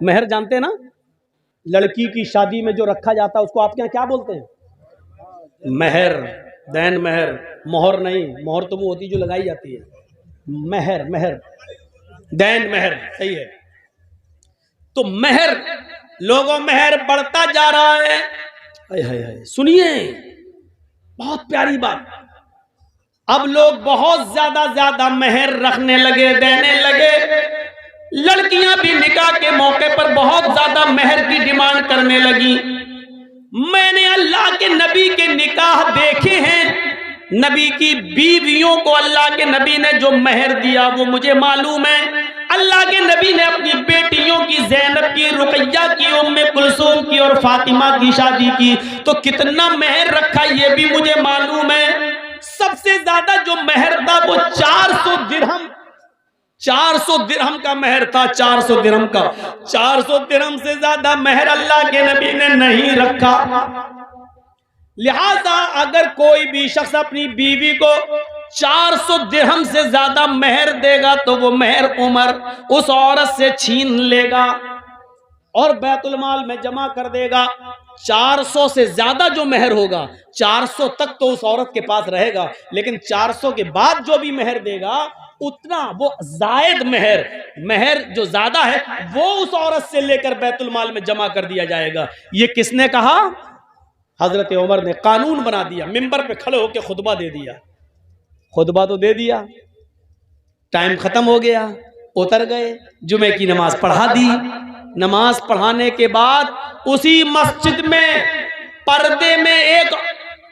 महर जानते हैं ना, लड़की की शादी में जो रखा जाता है उसको आपके यहाँ क्या बोलते हैं? महर, दैन महर, मोहर नहीं, मोहर तो वो होती जो लगाई जाती है, महर, महर, दैन महर, सही है। तो महर, लोगों महर बढ़ता जा रहा है। हाय हाय हाय, सुनिए बहुत प्यारी बात, अब लोग बहुत ज्यादा महर रखने लगे, देने लगे। लड़कियां भी निकाह के मौके पर बहुत ज्यादा महर की डिमांड करने लगी। मैंने अल्लाह के नबी के निकाह देखे हैं, नबी की बीवियों को अल्लाह के नबी ने जो महर दिया वो मुझे मालूम है। अल्लाह के नबी ने अपनी बेटियों की, ज़ैनब की, रुकैया की, उम्मे कुलसूम की और फातिमा की शादी की तो कितना महर रखा ये भी मुझे मालूम है। सबसे ज्यादा जो महर था वो 400 दिरहम, 400 दिरहम का महर था, 400 दिरहम का। 400 दिरहम से ज्यादा महर अल्लाह के नबी ने नहीं रखा। लिहाजा अगर कोई भी शख्स अपनी बीवी को 400 दिरहम से ज्यादा महर देगा तो वो महर उमर उस औरत से छीन लेगा और बैतुल माल में जमा कर देगा। 400 से ज्यादा जो महर होगा, 400 तक तो उस औरत के पास रहेगा, लेकिन 400 के बाद जो भी महर देगा उतना वो जायद महर, महर जो ज्यादा है वो उस औरत से लेकर बैतुल माल में जमा कर दिया जाएगा। ये किसने कहा? हजरत उमर ने कानून बना दिया, मिंबर पे खड़े होकर खुतबा दे दिया। खुतबा तो दे दिया, टाइम खत्म हो गया, उतर गए, जुमे की नमाज पढ़ा दी। नमाज पढ़ाने के बाद उसी मस्जिद में पर्दे में एक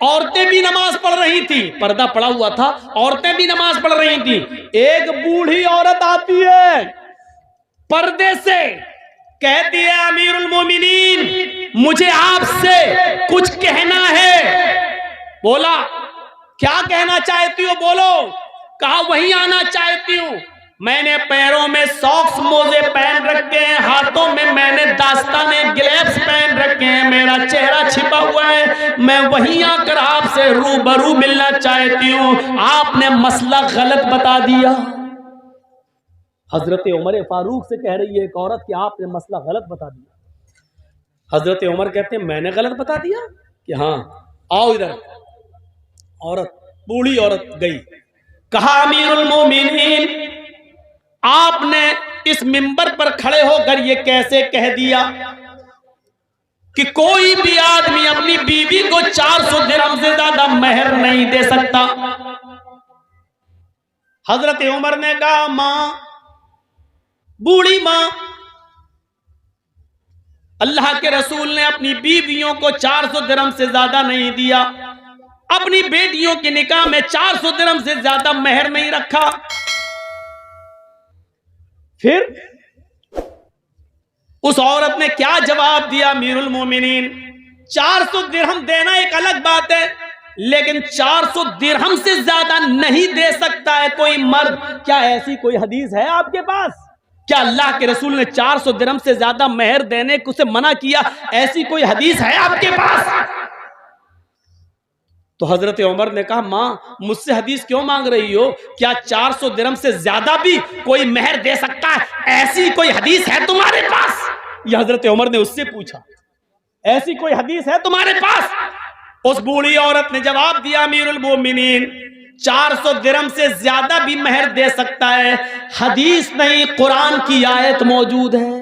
औरतें भी नमाज पढ़ रही थी, पर्दा पड़ा हुआ था, औरतें भी नमाज पढ़ रही थी। एक बूढ़ी औरत आती है पर्दे से, कहती है अमीरुल मोमिनीन मुझे आपसे कुछ कहना है। बोला क्या कहना चाहती हो? बोलो। कहा वहीं आना चाहती हूं, मैंने पैरों में सॉक्स मोजे पहन रखे हैं, हाथों में मैंने दास्ताने ग्लव्स पहन रखे हैं, मेरा चेहरा छिपा हुआ है, मैं वहीं आकर आपसे रूबरू मिलना चाहती हूं, आपने मसला गलत बता दिया। हजरत उमर फारूक से कह रही है एक औरत कि आपने मसला गलत बता दिया। हजरत उमर कहते हैं मैंने गलत बता दिया? कि हाँ, आओ इधर। औरत, बूढ़ी औरत गई, कहा अमीरुल मोमिनीन आपने इस मिंबर पर खड़े होकर ये कैसे कह दिया कि कोई भी आदमी अपनी बीवी को 400 दिरहम से ज्यादा महर नहीं दे सकता? हजरत उमर ने कहा मां, बूढ़ी मां, अल्लाह के रसूल ने अपनी बीवियों को 400 दिरहम से ज्यादा नहीं दिया, अपनी बेटियों के निकाह में 400 दिरहम से ज्यादा महर नहीं रखा। फिर उस औरत ने क्या जवाब दिया? अमीरुल मोमिनीन 400 दिरहम देना एक अलग बात है, लेकिन 400 दिरहम से ज्यादा नहीं दे सकता है कोई मर्द। क्या ऐसी कोई हदीस है आपके पास? क्या अल्लाह के रसूल ने 400 दिरहम से ज्यादा महर देने को से मना किया? ऐसी कोई हदीस है आपके पास? तो हजरत उमर ने कहा मां मुझसे हदीस क्यों मांग रही हो? क्या 400 दिरहम से ज्यादा भी कोई महर दे सकता है? ऐसी कोई हदीस है तुम्हारे पास? यह हजरत उमर ने उससे पूछा, ऐसी कोई हदीस है तुम्हारे पास? उस बूढ़ी औरत ने जवाब दिया अमीरुल मोमिनीन 400 दिरहम से ज्यादा भी महर दे सकता है, हदीस नहीं कुरान की आयत मौजूद है।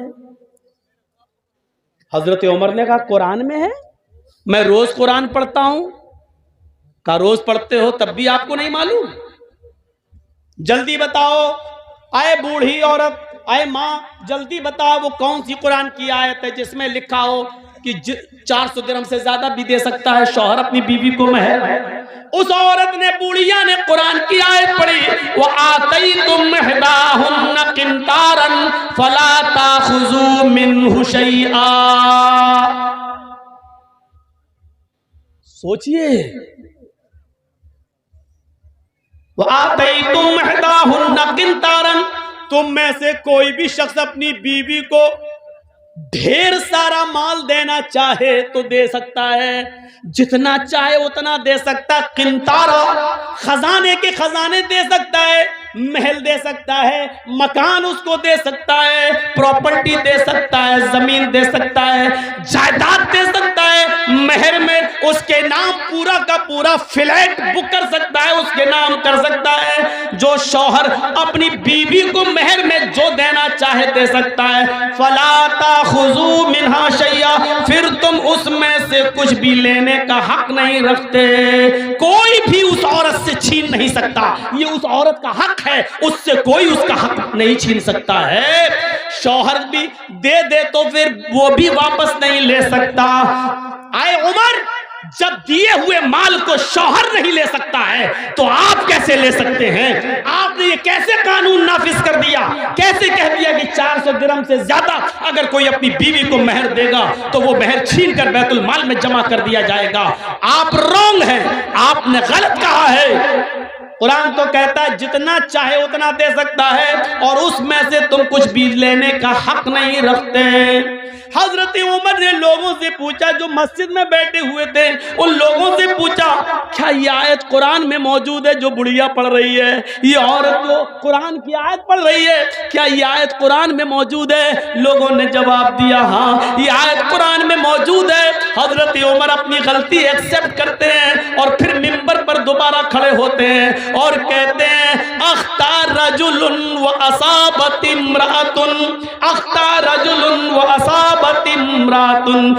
हजरत उमर ने कहा कुरान में है? मैं रोज कुरान पढ़ता हूं। का रोज पढ़ते हो तब भी आपको नहीं मालूम? जल्दी बताओ। आए बूढ़ी औरत, आए मां, जल्दी बताओ वो कौन सी कुरान की आयत है जिसमें लिखा हो कि 400 दिरहम से ज्यादा भी दे सकता है शौहर अपनी बीवी को महर। उस औरत ने, बूढ़िया ने कुरान की आयत पढ़ी, वो आतैतुम इहदाहुन्ना किंतारन फला ताखुजू मिन्हु शैआ। सोचिए, तुम तुम में से कोई भी शख्स अपनी बीवी को ढेर सारा माल देना चाहे तो दे सकता है, जितना चाहे उतना दे सकता है। किंतारा खजाने के खजाने दे सकता है। महल दे सकता है, मकान उसको दे सकता है, प्रॉपर्टी दे सकता है, जमीन दे सकता है, जायदाद दे सकता है। महर में उसके नाम पूरा का पूरा फ्लैट बुक कर सकता है, उसके नाम कर सकता है। जो शौहर अपनी बीवी को महर में जो देना चाहे दे सकता है। फला ताखुजू मिन्हा शैया, फिर तुम उसमें से कुछ भी लेने का हक नहीं रखते। कोई भी उस औरत से छीन नहीं सकता, ये उस औरत का हक है, उससे कोई उसका हक नहीं छीन सकता है। शौहर भी दे तो फिर वो भी वापस नहीं ले सकता। आए उमर, जब दिए हुए माल को शौहर नहीं ले सकता है तो आप कैसे ले सकते हैं? आपने ये कैसे कानून नाफिज कर दिया? कैसे कह दिया कि 400 दिरहम से ज्यादा अगर कोई अपनी बीवी को महर देगा तो वो महर छीन कर बैतुल माल में जमा कर दिया जाएगा? आप रॉन्ग हैं, आपने गलत कहा है। कुरान तो कहता है जितना चाहे उतना दे सकता है और उसमें से तुम कुछ भी लेने का हक नहीं रखते। हजरत उमर ने लोगों से पूछा, जो मस्जिद में बैठे हुए थे उन लोगों से पूछा, क्या ये आयत कुरान में मौजूद है जो बुढ़िया पढ़ रही है? ये औरत जो कुरान की आयत पढ़ रही है, क्या ये आयत कुरान में मौजूद है? लोगों ने जवाब दिया, हाँ ये आयत कुरान में मौजूद है। हजरत उमर अपनी गलती एक्सेप्ट करते हैं और फिर मिंबर पर दोबारा खड़े होते हैं और कहते हैं, अख्तार रजुलुन व असाबत इम्रातुन, अख्तार रजुलुन व असाबत इम्रातुन।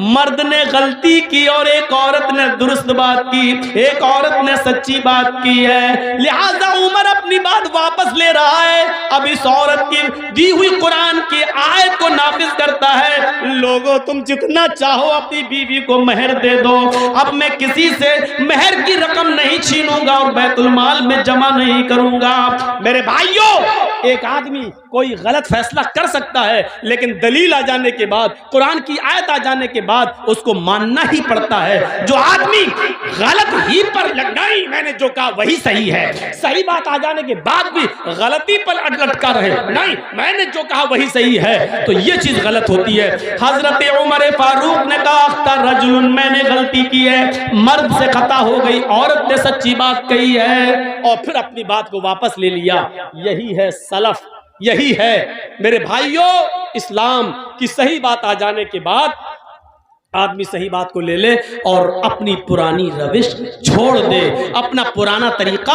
मर्द ने गलती की और एक औरत ने दुरुस्त बात की, एक औरत ने सच्ची बात की है, लिहाजा उमर अपनी बात वापस ले रहा है। अब इस औरत की दी हुई कुरान की आयत को नाफिज करता है। लोगों, तुम जितना चाहो अपनी बीवी को महर दे दो, अब मैं किसी से महर की रकम नहीं छीनूंगा और बैतुल माल में जमा नहीं करूंगा। मेरे भाइयों, एक आदमी कोई गलत फैसला कर सकता है, लेकिन दलील आ जाने के बाद, कुरान की आयत आ जाने के बाद उसको मानना ही पड़ता है। जो आदमी गलत ही पर नहीं, मैंने जो कहा वही सही है, सही बात आ जाने के बाद भी गलती पर लटका रहे, नहीं मैंने जो कहा वही सही है, तो ये चीज गलत होती है। हजरत उमर फारूक ने कहा, अख्तर रजुलन, मैंने गलती की है, मर्द से खता हो गई, औरत ने सच्ची बात कही है, और फिर अपनी बात को वापस ले लिया। यही है सलफ, यही है मेरे भाइयों। इस्लाम की सही बात आ जाने के बाद आदमी सही बात को ले ले और अपनी पुरानी रविश छोड़ दे, अपना पुराना तरीका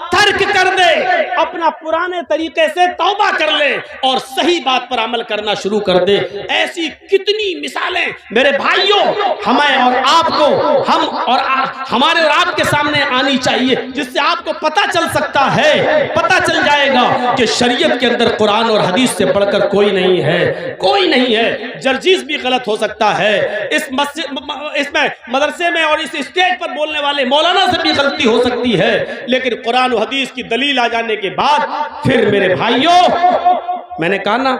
तर्क कर दे, अपना पुराने तरीके से तौबा कर ले और सही बात पर अमल करना शुरू कर दे। ऐसी कितनी मिसालें मेरे भाइयों हमें और आपको, हम और हमारे और आपके सामने आनी चाहिए, जिससे आपको पता चल सकता है, पता चल जाएगा कि शरीयत के अंदर कुरान और हदीस से बढ़कर कोई नहीं है, कोई नहीं है। जर्जीस भी गलत हो सकता है, इस इसमें मदरसे में और इस स्टेज पर बोलने वाले मौलाना से भी गलती हो सकती है, लेकिन कुरान और हदीस की दलील आ जाने के बाद फिर मेरे भाइयों, मैंने कहा ना,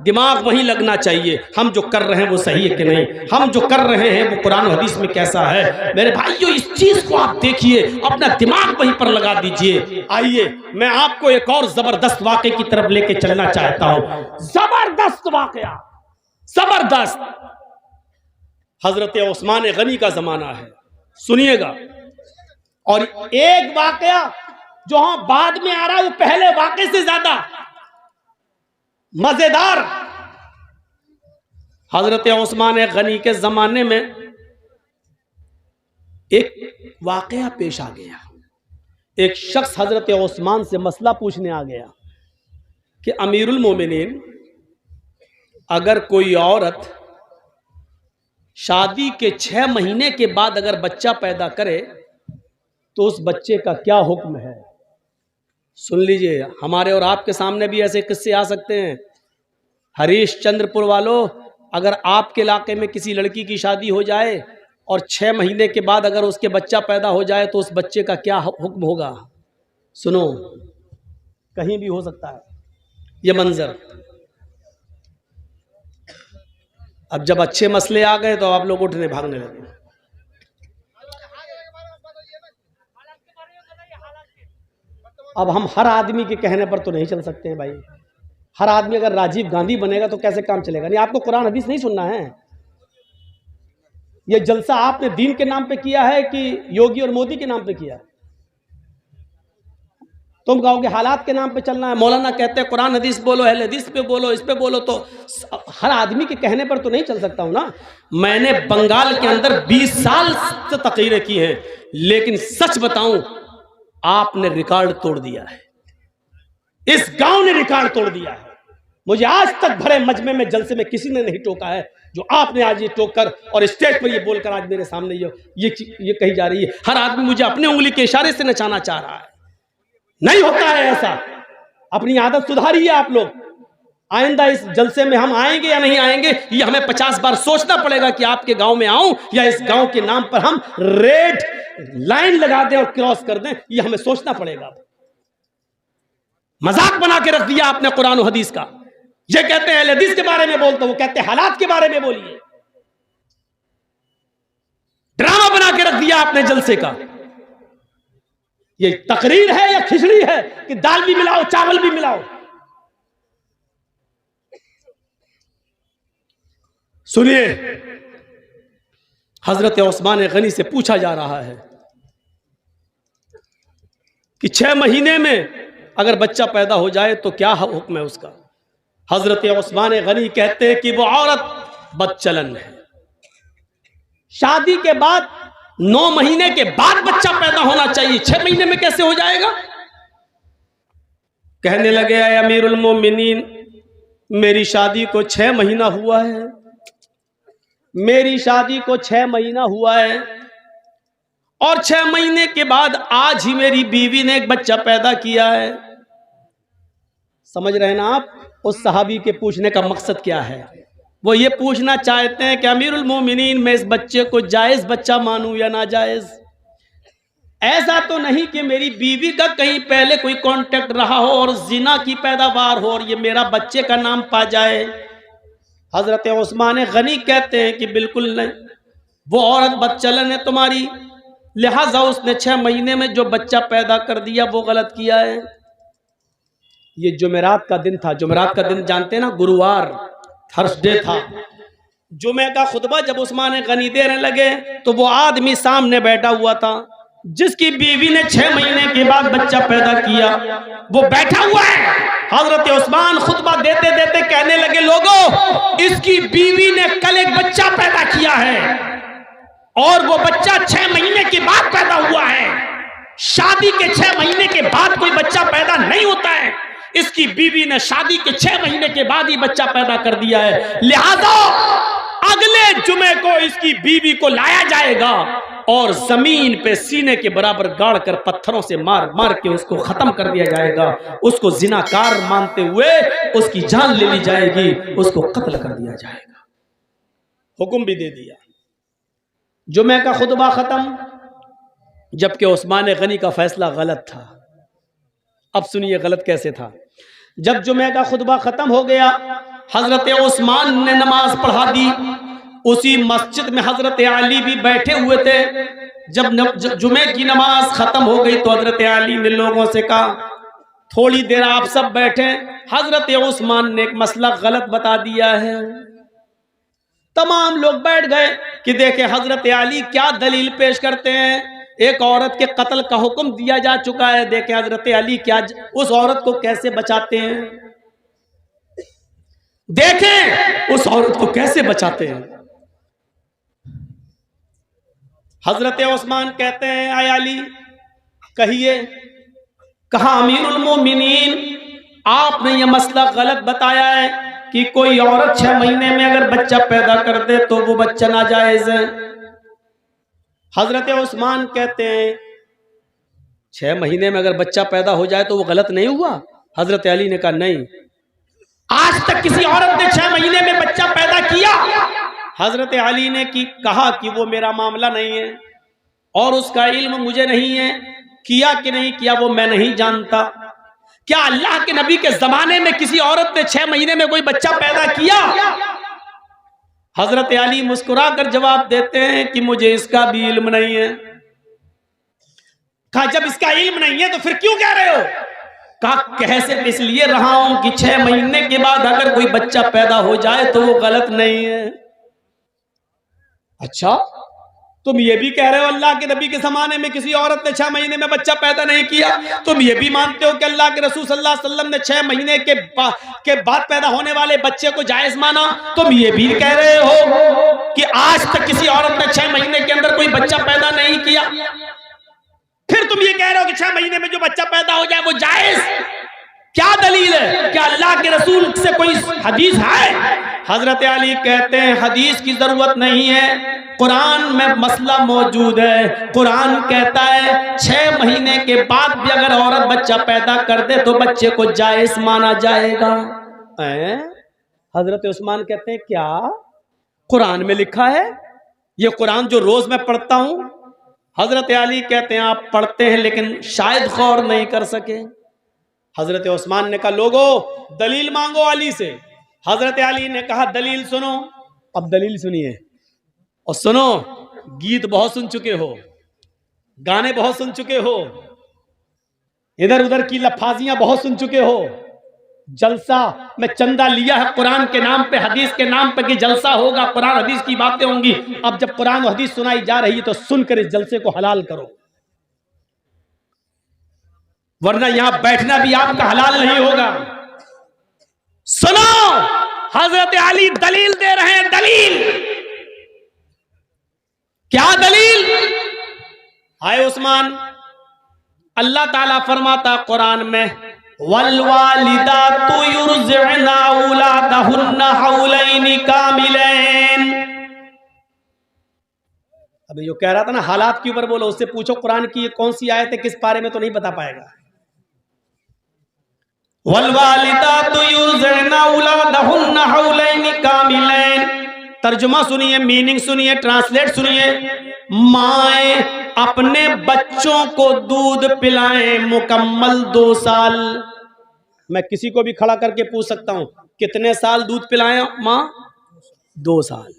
दिमाग वहीं लगना चाहिए, हम जो कर रहे हैं वो सही है कि नहीं, हम जो कर रहे हैं वो कुरान और हदीस में कैसा है। मेरे भाइयों, इस चीज को आप देखिए, अपना दिमाग वहीं पर लगा दीजिए। आइए मैं आपको एक और जबरदस्त वाक़े की तरफ लेके चलना चाहता हूं। जबरदस्त वाक़या, जबरदस्त। हजरत उस्मान गनी का जमाना है, सुनिएगा। और एक वाकया जो हाँ बाद में आ रहा है वो पहले वाकये से ज्यादा मजेदार। हजरत उस्मान गनी के जमाने में एक वाकया पेश आ गया। एक शख्स हजरत उस्मान से मसला पूछने आ गया कि अमीरुल मोमिनीन, अगर कोई औरत शादी के 6 महीने के बाद अगर बच्चा पैदा करे तो उस बच्चे का क्या हुक्म है? सुन लीजिए, हमारे और आपके सामने भी ऐसे किस्से आ सकते हैं। हरीशचंद्रपुर वालों, अगर आपके इलाके में किसी लड़की की शादी हो जाए और 6 महीने के बाद अगर उसके बच्चा पैदा हो जाए तो उस बच्चे का क्या हुक्म होगा? सुनो, कहीं भी हो सकता है ये मंजर। अब जब अच्छे मसले आ गए तो आप लोग उठने भागने लगे। अब हम हर आदमी के कहने पर तो नहीं चल सकते हैं भाई। हर आदमी अगर राजीव गांधी बनेगा तो कैसे काम चलेगा? नहीं, आपको कुरान हदीस नहीं सुनना है। ये जलसा आपने दीन के नाम पे किया है कि योगी और मोदी के नाम पे किया? तुम कहोगे हालात के नाम पे चलना है। मौलाना कहते हैं कुरान हदीस बोलो, अहले हदीस पे बोलो, इस पे बोलो, तो हर आदमी के कहने पर तो नहीं चल सकता हूं ना। मैंने बंगाल के अंदर 20 साल से तकरीरें की हैं, लेकिन सच बताऊं आपने रिकॉर्ड तोड़ दिया है, इस गांव ने रिकॉर्ड तोड़ दिया है। मुझे आज तक भरे मजमे में जलसे में किसी ने नहीं टोका है जो आपने आज ये टोक कर और स्टेज पर ये बोलकर आज मेरे सामने ये कही जा रही है। हर आदमी मुझे अपने उंगली के इशारे से नचाना चाह रहा है। नहीं होता है ऐसा। अपनी आदत सुधारिए आप लोग। आइंदा इस जलसे में हम आएंगे या नहीं आएंगे, ये हमें 50 बार सोचना पड़ेगा कि आपके गांव में आऊं या इस गांव के नाम पर हम रेड लाइन लगा दें और क्रॉस कर दें, ये हमें सोचना पड़ेगा। मजाक बना के रख दिया आपने कुरान और हदीस का। ये कहते हैं हदीस के बारे में बोलते, वो कहते हैं हालात के बारे में बोलिए। ड्रामा बना के रख दिया आपने जलसे का। ये तकरीर है या खिचड़ी है कि दाल भी मिलाओ चावल भी मिलाओ? सुनिए, हजरत उस्मान गनी से पूछा जा रहा है कि 6 महीने में अगर बच्चा पैदा हो जाए तो क्या हुक्म है उसका। हजरत उस्मान गनी कहते हैं कि वो औरत बदचलन है। शादी के बाद 9 महीने के बाद बच्चा पैदा होना चाहिए, 6 महीने में कैसे हो जाएगा? कहने लगे अमीरुल मोमिनीन, मेरी शादी को 6 महीना हुआ है, मेरी शादी को 6 महीना हुआ है और 6 महीने के बाद आज ही मेरी बीवी ने एक बच्चा पैदा किया है। समझ रहे हैं ना आप? उस सहाबी के पूछने का मकसद क्या है? वो ये पूछना चाहते हैं कि अमीरुल मोमिनीन, मैं इस बच्चे को जायज बच्चा मानूं या नाजायज? ऐसा तो नहीं कि मेरी बीवी का कहीं पहले कोई कांटेक्ट रहा हो और जिना की पैदावार हो और ये मेरा बच्चे का नाम पा जाए। हजरत उस्मान गनी कहते हैं कि बिल्कुल नहीं, वो औरत बदचलन है तुम्हारी, लिहाजा उसने 6 महीने में जो बच्चा पैदा कर दिया वो गलत किया है। ये जुमेरात का दिन था। जुमेरात का दिन जानते हैं ना, गुरुवार, थर्सडे था। जुमे का खुतबा जब उस्मान गनी देने लगे तो वो आदमी सामने बैठा हुआ था जिसकी बीवी ने 6 महीने के बाद बच्चा पैदा किया, वो बैठा हुआ है। हजरत उस्मान खुतबा देते देते कहने लगे, लोगों, इसकी बीवी ने कल एक बच्चा पैदा किया है और वो बच्चा 6 महीने के बाद पैदा हुआ है। शादी के 6 महीने के बाद कोई बच्चा पैदा नहीं होता है। इसकी बीवी ने शादी के 6 महीने के बाद ही बच्चा पैदा कर दिया है। लिहाजा अगले जुमे को इसकी बीवी को लाया जाएगा और जमीन पे सीने के बराबर गाड़ कर पत्थरों से मार मार के उसको खत्म कर दिया जाएगा। उसको जिनाकार मानते हुए उसकी जान ले ली जाएगी, उसको कत्ल कर दिया जाएगा। हुक्म भी दे दिया। जुमे का खुतबा खत्म, जबकि उस्मान गनी का फैसला गलत था। अब सुनिए गलत कैसे था। जब जुमे का खुतबा खत्म हो गया, हजरत उस्मान ने नमाज पढ़ा दी। उसी मस्जिद में हजरत अली भी बैठे हुए थे। जब जुमे की नमाज खत्म हो गई तो हजरत अली ने लोगों से कहा, थोड़ी देर आप सब बैठे, हजरत उस्मान ने एक मसला गलत बता दिया है। तमाम लोग बैठ गए कि देखे हजरत अली क्या दलील पेश करते हैं। एक औरत के कत्ल का हुक्म दिया जा चुका है, देखे हजरत अली क्या उस औरत को कैसे बचाते हैं, देखें उस औरत को कैसे बचाते हैं। हजरत उस्मान कहते हैं, आय अली कहिए। कहा, अमीरुल मोमिनीन, आपने ये मसला गलत बताया है कि कोई औरत 6 महीने में अगर बच्चा पैदा कर दे तो वो बच्चा नाजायज है। हजरत उस्मान कहते हैं, 6 महीने में अगर बच्चा पैदा हो जाए तो वो गलत नहीं हुआ? हजरत अली ने कहा, नहीं, आज तक किसी औरत ने 6 महीने में बच्चा पैदा किया? हजरत अली ने कहा कि वो मेरा मामला नहीं है और उसका इल्म मुझे नहीं है, किया कि नहीं किया वो मैं नहीं जानता। क्या अल्लाह के नबी के जमाने में किसी औरत ने 6 महीने में कोई बच्चा पैदा किया? हजरत अली मुस्कुरा कर जवाब देते हैं कि मुझे इसका भी इल्म नहीं है। कहा, जब इसका इल्म नहीं है तो फिर क्यों कह रहे हो? कहा, कह सिर्फ इसलिए रहा हूं कि 6 महीने के बाद अगर कोई बच्चा पैदा हो जाए तो वो गलत नहीं है। अच्छा, तुम ये भी कह रहे हो अल्लाह के नबी के जमाने में किसी औरत ने 6 महीने में बच्चा पैदा नहीं किया। तुम ये भी मानते हो कि अल्लाह के रसूल सल्लल्लाहु अलैहि वसल्लम ने 6 महीने के बाद पैदा होने वाले बच्चे को जायज माना। तुम ये भी कह रहे हो कि आज तक किसी औरत ने 6 महीने के अंदर कोई बच्चा पैदा नहीं किया। फिर तुम ये कह रहे हो कि 6 महीने में जो बच्चा पैदा हो जाए वो जायज। क्या दलील है? क्या अल्लाह के रसूल से कोई हदीस है? हजरत अली कहते हैं हदीस की जरूरत नहीं है, कुरान में मसला मौजूद है। कुरान कहता है 6 महीने के बाद भी अगर औरत बच्चा पैदा कर दे तो बच्चे को जायज माना जाएगा। हजरत उस्मान कहते हैं क्या कुरान में लिखा है? ये कुरान जो रोज मैं पढ़ता हूं। हजरत अली कहते हैं आप पढ़ते हैं लेकिन शायद गौर नहीं कर सके। हजरत उस्मान ने कहा लोगो दलील मांगो अली से। हजरत अली ने कहा दलील सुनो। अब दलील सुनिए और सुनो, गीत बहुत सुन चुके हो, गाने बहुत सुन चुके हो, इधर उधर की लफाजियां बहुत सुन चुके हो। जलसा में चंदा लिया है कुरान के नाम पे, हदीस के नाम पे कि जलसा होगा, कुरान हदीस की बातें होंगी। अब जब कुरान और हदीस सुनाई जा रही है तो सुनकर इस जलसे को हलाल करो, वरना यहां बैठना भी आपका हलाल नहीं होगा। सुनो, हजरत अली दलील दे रहे हैं। दलील क्या? दलील हाय उस्मान, अल्लाह ताला फरमाता कुरान में वल्वालिदातु युरज़िअना औलादहुन्ना हौलैनि कामिलैन। अभी जो कह रहा था ना हालात के ऊपर बोलो, उससे पूछो कुरान की ये कौन सी आयत है, किस पारे में, तो नहीं बता पाएगा। वल्वालिदातु युरज़िअना औलादहुन्ना हौलैनि कामिलैन। तर्जुमा सुनिए, मीनिंग सुनिए, ट्रांसलेट सुनिए। माए अपने बच्चों को दूध पिलाएं मुकम्मल 2 साल। मैं किसी को भी खड़ा करके पूछ सकता हूं कितने साल दूध पिलाएं मां? 2 साल।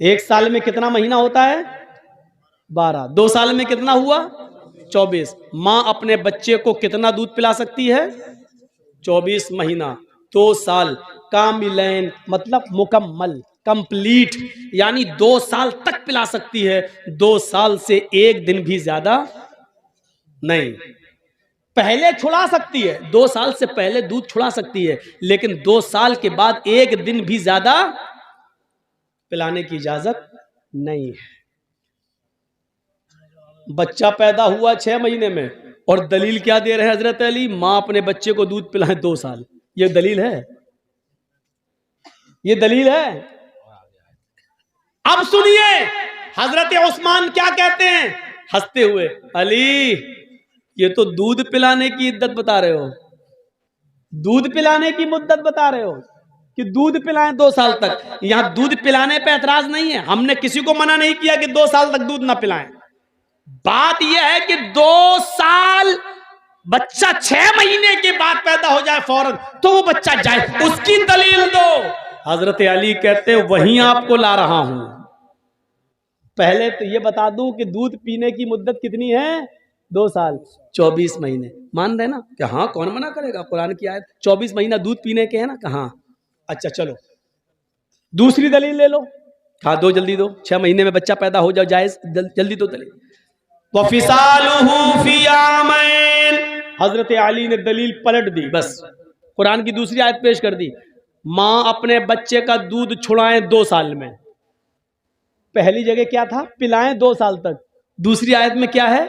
1 साल में कितना महीना होता है? 12। 2 साल में कितना हुआ? 24। मां अपने बच्चे को कितना दूध पिला सकती है? 24 महीना, 2 साल। कामिलैन मतलब मुकम्मल, कंप्लीट, यानी 2 साल तक पिला सकती है। 2 साल से 1 दिन भी ज्यादा नहीं। पहले छुड़ा सकती है, 2 साल से पहले दूध छुड़ा सकती है, लेकिन 2 साल के बाद 1 दिन भी ज्यादा पिलाने की इजाजत नहीं है। बच्चा पैदा हुआ 6 महीने में और दलील क्या दे रहे हैं हजरत अली? मां अपने बच्चे को दूध पिलाए 2 साल। ये दलील है? ये दलील है? अब सुनिए हजरत उस्मान क्या कहते हैं हंसते हुए, अली ये तो दूध पिलाने की इद्दत बता रहे हो, दूध पिलाने की मुद्दत बता रहे हो कि दूध पिलाएं 2 साल तक। यहां दूध पिलाने पे एतराज नहीं है, हमने किसी को मना नहीं किया कि 2 साल तक दूध ना पिलाएं। बात यह है कि 2 साल बच्चा 6 महीने के बाद पैदा हो जाए फौरन तो वो बच्चा जाए, उसकी दलील दो। हजरत अली कहते वहीं आपको ला रहा हूं। पहले तो ये बता दूं कि दूध पीने की मुद्दत कितनी है? 2 साल 24 महीने। मान रहे ना कि हाँ, कौन मना करेगा, कुरान की आयत 24 महीना दूध पीने के है ना, कहाँ। अच्छा चलो दूसरी दलील ले लो। हाँ दो, जल्दी दो। 6 महीने में बच्चा पैदा हो जाओ जायज, जल्दी दो दलील। वफिसालुहु फी आमैन। हजरत अली ने दलील पलट दी, बस कुरान की दूसरी आयत पेश कर दी। मां अपने बच्चे का दूध छुड़ाएं 2 साल में। पहली जगह क्या था? पिलाएं 2 साल तक। दूसरी आयत में क्या है?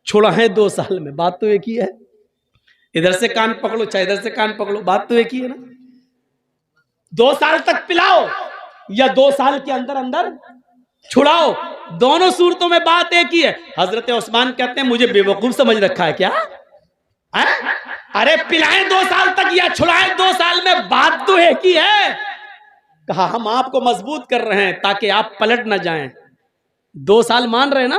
छुड़ाएं 2 साल में। बात तो एक ही है। इधर से कान पकड़ो चाहे इधर से कान पकड़ो, बात तो एक ही है ना। 2 साल तक पिलाओ या 2 साल के अंदर अंदर छुड़ाओ, दोनों सूरतों में बात एक ही है। हजरत उस्मान कहते हैं मुझे बेवकूफ समझ रखा है क्या? अरे पिलाएं 2 साल तक या छुड़ाएं 2 साल में, बात तो एक ही है। कहा हम आपको मजबूत कर रहे हैं ताकि आप पलट ना जाएं। 2 साल मान रहे ना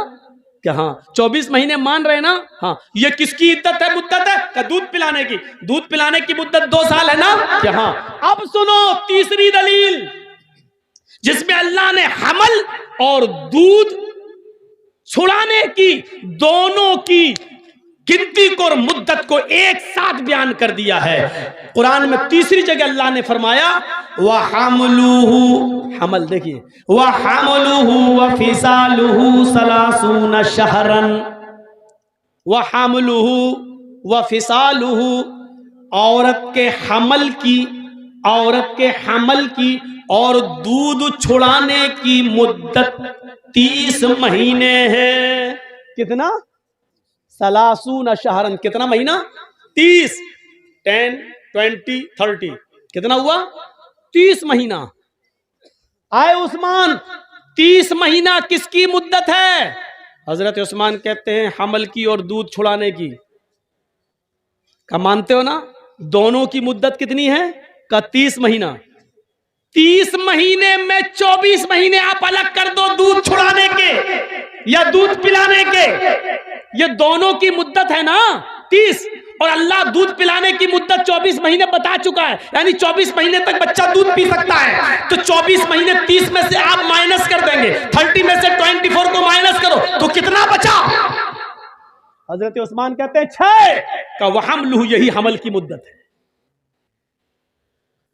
क्या? हाँ। 24 महीने मान रहे ना? हाँ। ये किसकी इद्दत है, मुद्दत है? क्या दूध पिलाने की? दूध पिलाने की मुद्दत 2 साल है ना क्या? हाँ। अब सुनो तीसरी दलील जिसमें अल्लाह ने हमल और दूध छुड़ाने की दोनों की गिनती को और मुद्दत को एक साथ बयान कर दिया है। कुरान में तीसरी जगह अल्लाह ने फरमाया वह हमलुहु, हमल देखिए, वह हमलुहु व फिसालुहु सलासून शहरन, वह हमलुहु व फिसालुहु, औरत के हमल की, औरत के हमल की और दूध छुड़ाने की मुद्दत 30 महीने है। कितना? सलासून शहरन, कितना महीना? 30, 10, 20, 30, कितना हुआ? 30 महीना। आए उस्मान, 30 महीना किसकी मुद्दत है? हजरत उस्मान कहते हैं हमल की और दूध छुड़ाने की। क्या मानते हो ना? दोनों की मुद्दत कितनी है? का 30 महीना। 30 महीने में 24 महीने आप अलग कर दो दूध छुड़ाने के या दूध पिलाने के, ये दोनों की मुद्दत है ना 30, और अल्लाह दूध पिलाने की मुद्दत 24 महीने बता चुका है, यानी 24 महीने तक बच्चा दूध पी सकता है। तो 24 महीने 30 में से आप माइनस कर देंगे, 30 में से 24 को माइनस करो तो कितना बचा? हजरत उस्मान कहते हैं 6 का वहमलुहु, यही हमल की मुद्दत है।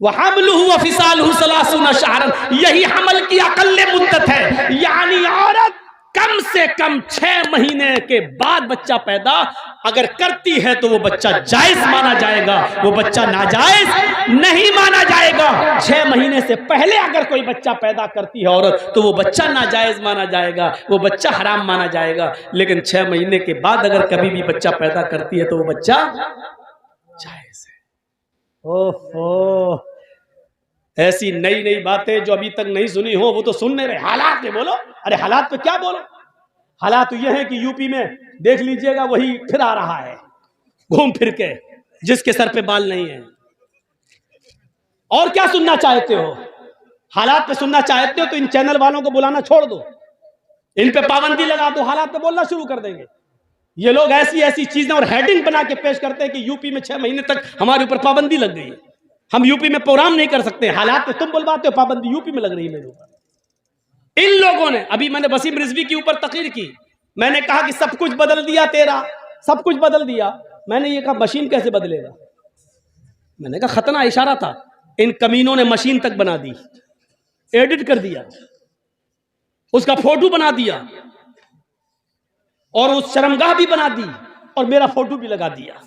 वहमलुहु व फिसालुहु सलासून शहरन, यही हमल की अकल्ले मुद्दत है, यानी औरत कम से कम 6 महीने के बाद बच्चा पैदा अगर करती है तो वो बच्चा जायज माना जाएगा, वो बच्चा नाजायज नहीं माना जाएगा। 6 महीने से पहले अगर कोई बच्चा पैदा करती है औरत तो वो बच्चा नाजायज माना जाएगा, वो बच्चा हराम माना जाएगा। लेकिन 6 महीने के बाद अगर कभी भी बच्चा पैदा करती है तो वो बच्चा जायज है। ओहो, ऐसी नई नई बातें जो अभी तक नहीं सुनी हो वो तो सुन नहीं रहे। हालात में बोलो, अरे हालात पे क्या बोलो? हालात तो ये है कि यूपी में देख लीजिएगा वही फिर आ रहा है घूम फिर के, जिसके सर पे बाल नहीं है। और क्या सुनना चाहते हो? हालात पे सुनना चाहते हो तो इन चैनल वालों को बुलाना छोड़ दो, इन पे पाबंदी लगा दो, हालात पे बोलना शुरू कर देंगे। ये लोग ऐसी ऐसी चीजें और हेडिंग बना के पेश करते हैं कि यूपी में 6 महीने तक हमारे ऊपर पाबंदी लग गई है, हम यूपी में प्रोग्राम नहीं कर सकते। हालात पे तुम बुलवाते हो, पाबंदी यूपी में लग रही है मेरे ऊपर। इन लोगों ने, अभी मैंने वसीम रिजवी के ऊपर तकरीर की, मैंने कहा कि सब कुछ बदल दिया तेरा, सब कुछ बदल दिया। मैंने ये कहा मशीन कैसे बदलेगा? मैंने कहा खतना इशारा था, इन कमीनों ने मशीन तक बना दी, एडिट कर दिया, उसका फोटो बना दिया और उस शर्मगाह भी बना दी और मेरा फोटो भी लगा दिया।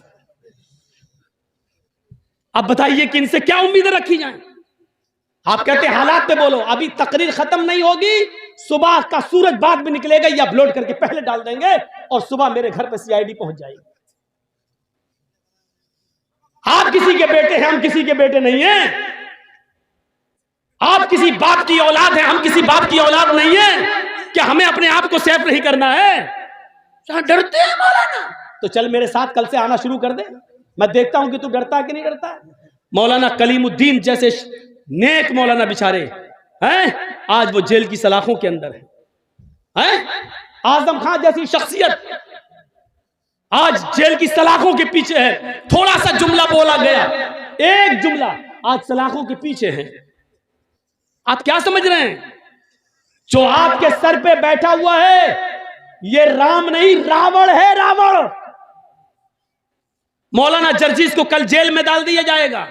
अब बताइए कि इनसे क्या उम्मीदें रखी जाएं? आप कहते हैं हालात पे बोलो, अभी तकरीर खत्म नहीं होगी, सुबह का सूरज बाद में निकलेगा, ये अपलोड करके पहले डाल देंगे और सुबह मेरे घर पे सीआईडी पहुंच जाएगी। आप किसी के बेटे हैं, हम किसी के बेटे नहीं हैं। आप किसी बाप की औलाद हैं, हम किसी बाप की औलाद नहीं है। क्या हमें अपने आप को सेफ नहीं करना है? क्या डरते हैं मौलाना? तो चल मेरे साथ कल से आना शुरू कर दे, मैं देखता हूं कि तू डरता है कि नहीं डरता है। मौलाना कलीमुद्दीन जैसे नेक मौलाना बिचारे हैं, आज वो जेल की सलाखों के अंदर है। आजम खान जैसी शख्सियत आज जेल की सलाखों के पीछे है। थोड़ा सा जुमला बोला गया, एक जुमला, आज सलाखों के पीछे है। आप क्या समझ रहे हैं? जो आपके सर पे बैठा हुआ है ये राम नहीं, रावण है, रावण। मौलाना जर्जीस को कल जेल में डाल दिया जाएगा।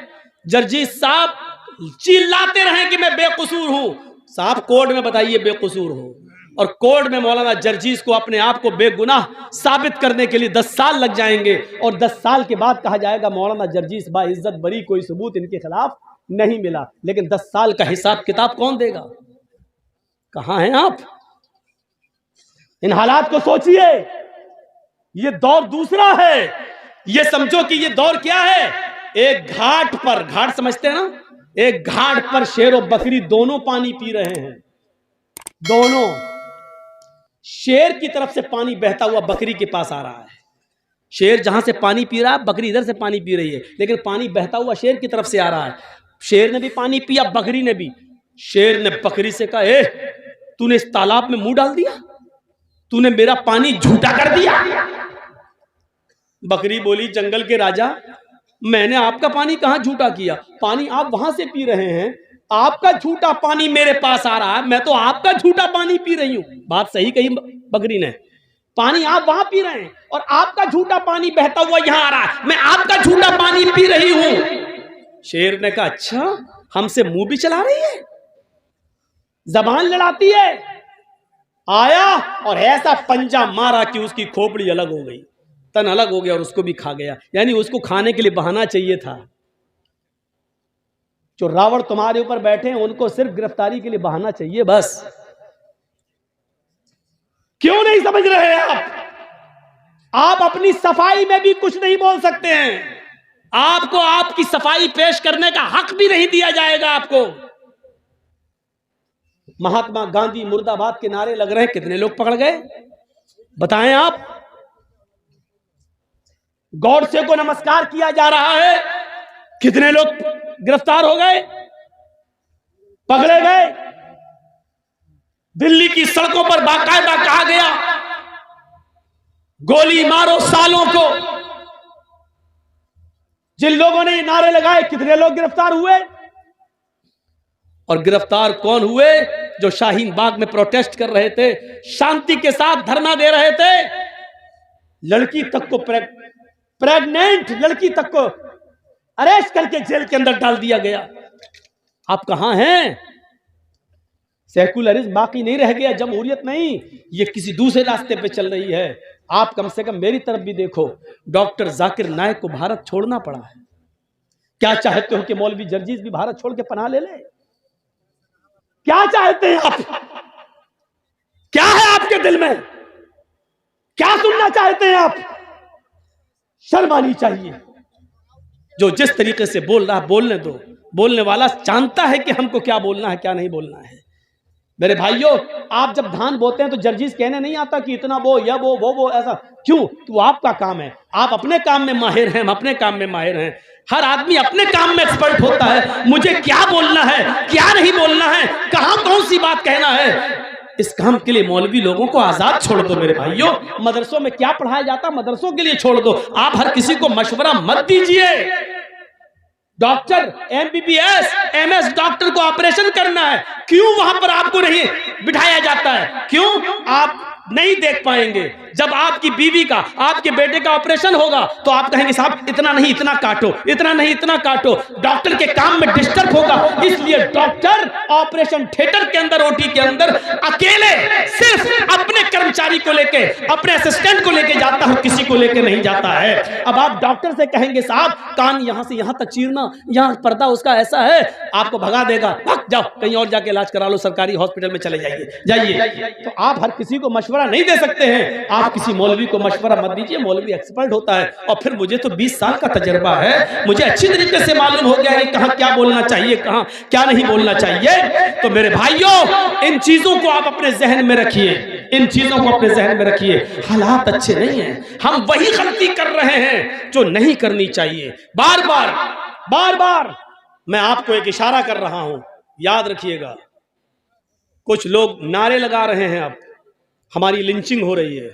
जर्जीस साहब चिल्लाते रहे कि मैं बेकसूर हूं। साहब कोर्ट में बताइए बेकसूर हो, और कोर्ट में मौलाना जर्जीस को अपने आप को बेगुनाह साबित करने के लिए 10 साल लग जाएंगे, और 10 साल के बाद कहा जाएगा मौलाना जर्जीस बाइज्जत बरी, कोई सबूत इनके खिलाफ नहीं मिला। लेकिन 10 साल का हिसाब किताब कौन देगा? कहां हैं आप? इन हालात को सोचिए। ये दौर दूसरा है। ये समझो कि ये दौर क्या है, एक घाट पर, घाट समझते हैं ना, एक घाट पर शेर और बकरी दोनों पानी पी रहे हैं। दोनों, शेर की तरफ से पानी बहता हुआ बकरी के पास आ रहा है। शेर जहां से पानी पी रहा है, बकरी इधर से पानी पी रही है, लेकिन पानी बहता हुआ शेर की तरफ से आ रहा है। शेर ने भी पानी पिया, बकरी ने भी। शेर ने बकरी से कहा, ए तूने इस तालाब में मुंह डाल दिया, तूने मेरा पानी झूठा कर दिया। बकरी बोली, जंगल के राजा, मैंने आपका पानी कहां झूठा किया? पानी आप वहां से पी रहे हैं, आपका झूठा पानी मेरे पास आ रहा है, मैं तो आपका झूठा पानी पी रही हूं। बात सही कही बकरी ने। पानी आप वहां पी रहे हैं और आपका झूठा पानी बहता हुआ यहां आ रहा है, मैं आपका झूठा पानी पी रही हूं। शेर ने कहा, अच्छा हमसे मुंह भी चला रही है, जबान लड़ाती है। आया और ऐसा पंजा मारा कि उसकी खोपड़ी अलग हो गई, तन अलग हो गया और उसको भी खा गया। यानी उसको खाने के लिए बहाना चाहिए था। जो रावण तुम्हारे ऊपर बैठे हैं उनको सिर्फ गिरफ्तारी के लिए बहाना चाहिए बस। क्यों नहीं समझ रहे आप अपनी सफाई में भी कुछ नहीं बोल सकते हैं। आपको आपकी सफाई पेश करने का हक भी नहीं दिया जाएगा आपको। महात्मा गांधी मुर्दाबाद के नारे लग रहे हैं, कितने लोग पकड़ गए बताएं आप। गॉडसे को नमस्कार किया जा रहा है, कितने लोग गिरफ्तार हो गए, पकड़े गए। दिल्ली की सड़कों पर बाकायदा कहा गया गोली मारो सालों को। जिन लोगों ने ये नारे लगाए कितने लोग गिरफ्तार हुए। और गिरफ्तार कौन हुए? जो शाहीन बाग में प्रोटेस्ट कर रहे थे, शांति के साथ धरना दे रहे थे। लड़की तक को प्रेग्नेंट लड़की तक को अरेस्ट करके जेल के अंदर डाल दिया गया। आप कहां हैं? सेकुलरिज्म बाकी नहीं रह गया, जमहूरियत नहीं, ये किसी दूसरे रास्ते पे चल रही है। आप कम से कम मेरी तरफ भी देखो। डॉक्टर जाकिर नाइक को भारत छोड़ना पड़ा है। क्या चाहते हो कि मौलवी जर्जीस भी भारत छोड़ के पनाह ले ले? क्या चाहते हैं आप? क्या है आपके दिल में? क्या सुनना चाहते हैं आप? शर्म आनी चाहिए। जो जिस तरीके से बोल रहा बोलने दो। बोलने वाला जानता है कि हमको क्या बोलना है क्या नहीं बोलना है। मेरे भाइयों, आप जब धान बोते हैं तो जर्जीस कहने नहीं आता कि इतना बो या वो ऐसा क्यों। तो आपका काम है, आप अपने काम में माहिर हैं, हम अपने काम में माहिर हैं। हर आदमी अपने काम में एक्सपर्ट होता है। मुझे क्या बोलना है क्या नहीं बोलना है, कहां कौन सी बात कहना है, इस काम के लिए मौलवी लोगों को आजाद छोड़ दो। मेरे भाइयों, मदरसों में क्या पढ़ाया जाता मदरसों के लिए छोड़ दो। आप हर किसी को मशवरा मत दीजिए। डॉक्टर MBBS MS डॉक्टर को ऑपरेशन करना है, क्यों वहां पर आपको नहीं बिठाया जाता है? क्यों? आप नहीं देख पाएंगे। जब आपकी बीवी का आपके बेटे का ऑपरेशन होगा तो आप कहेंगे साहब इतना नहीं इतना काटो, इतना नहीं इतना काटो। डॉक्टर के काम में डिस्टर्ब होगा, इसलिए डॉक्टर ऑपरेशन थिएटर के अंदर OT के अंदर अकेले सिर्फ अपने कर्मचारी को लेके अपने असिस्टेंट को लेके जाता है, किसी को लेके नहीं जाता है। अब आप डॉक्टर से कहेंगे साहब कान यहां से यहां तक चीरना, यहां पर्दा उसका ऐसा है, आपको भगा देगा, भाग जाओ कहीं और जाके इलाज करा लो, सरकारी हॉस्पिटल में चले जाइए। तो आप हर किसी को मशवरा नहीं दे सकते हैं। आप किसी मौलवी को मशवरा मत दीजिए, मौलवी एक्सपर्ट होता है। और फिर मुझे तो 20 साल का तजर्बा है, मुझे अच्छी तरीके से मालूम हो गया है कहां क्या बोलना चाहिए कहां क्या नहीं बोलना चाहिए। तो मेरे भाइयों, इन चीजों को आप अपने जहन में रखिए, इन चीजों को अपने जहन में रखिए। हालात अच्छे नहीं हैं, हम वही गलती कर रहे हैं जो नहीं करनी चाहिए। बार बार मैं आपको एक इशारा कर रहा हूं, याद रखिएगा। कुछ लोग नारे लगा रहे हैं, अब हमारी लिंचिंग हो रही है,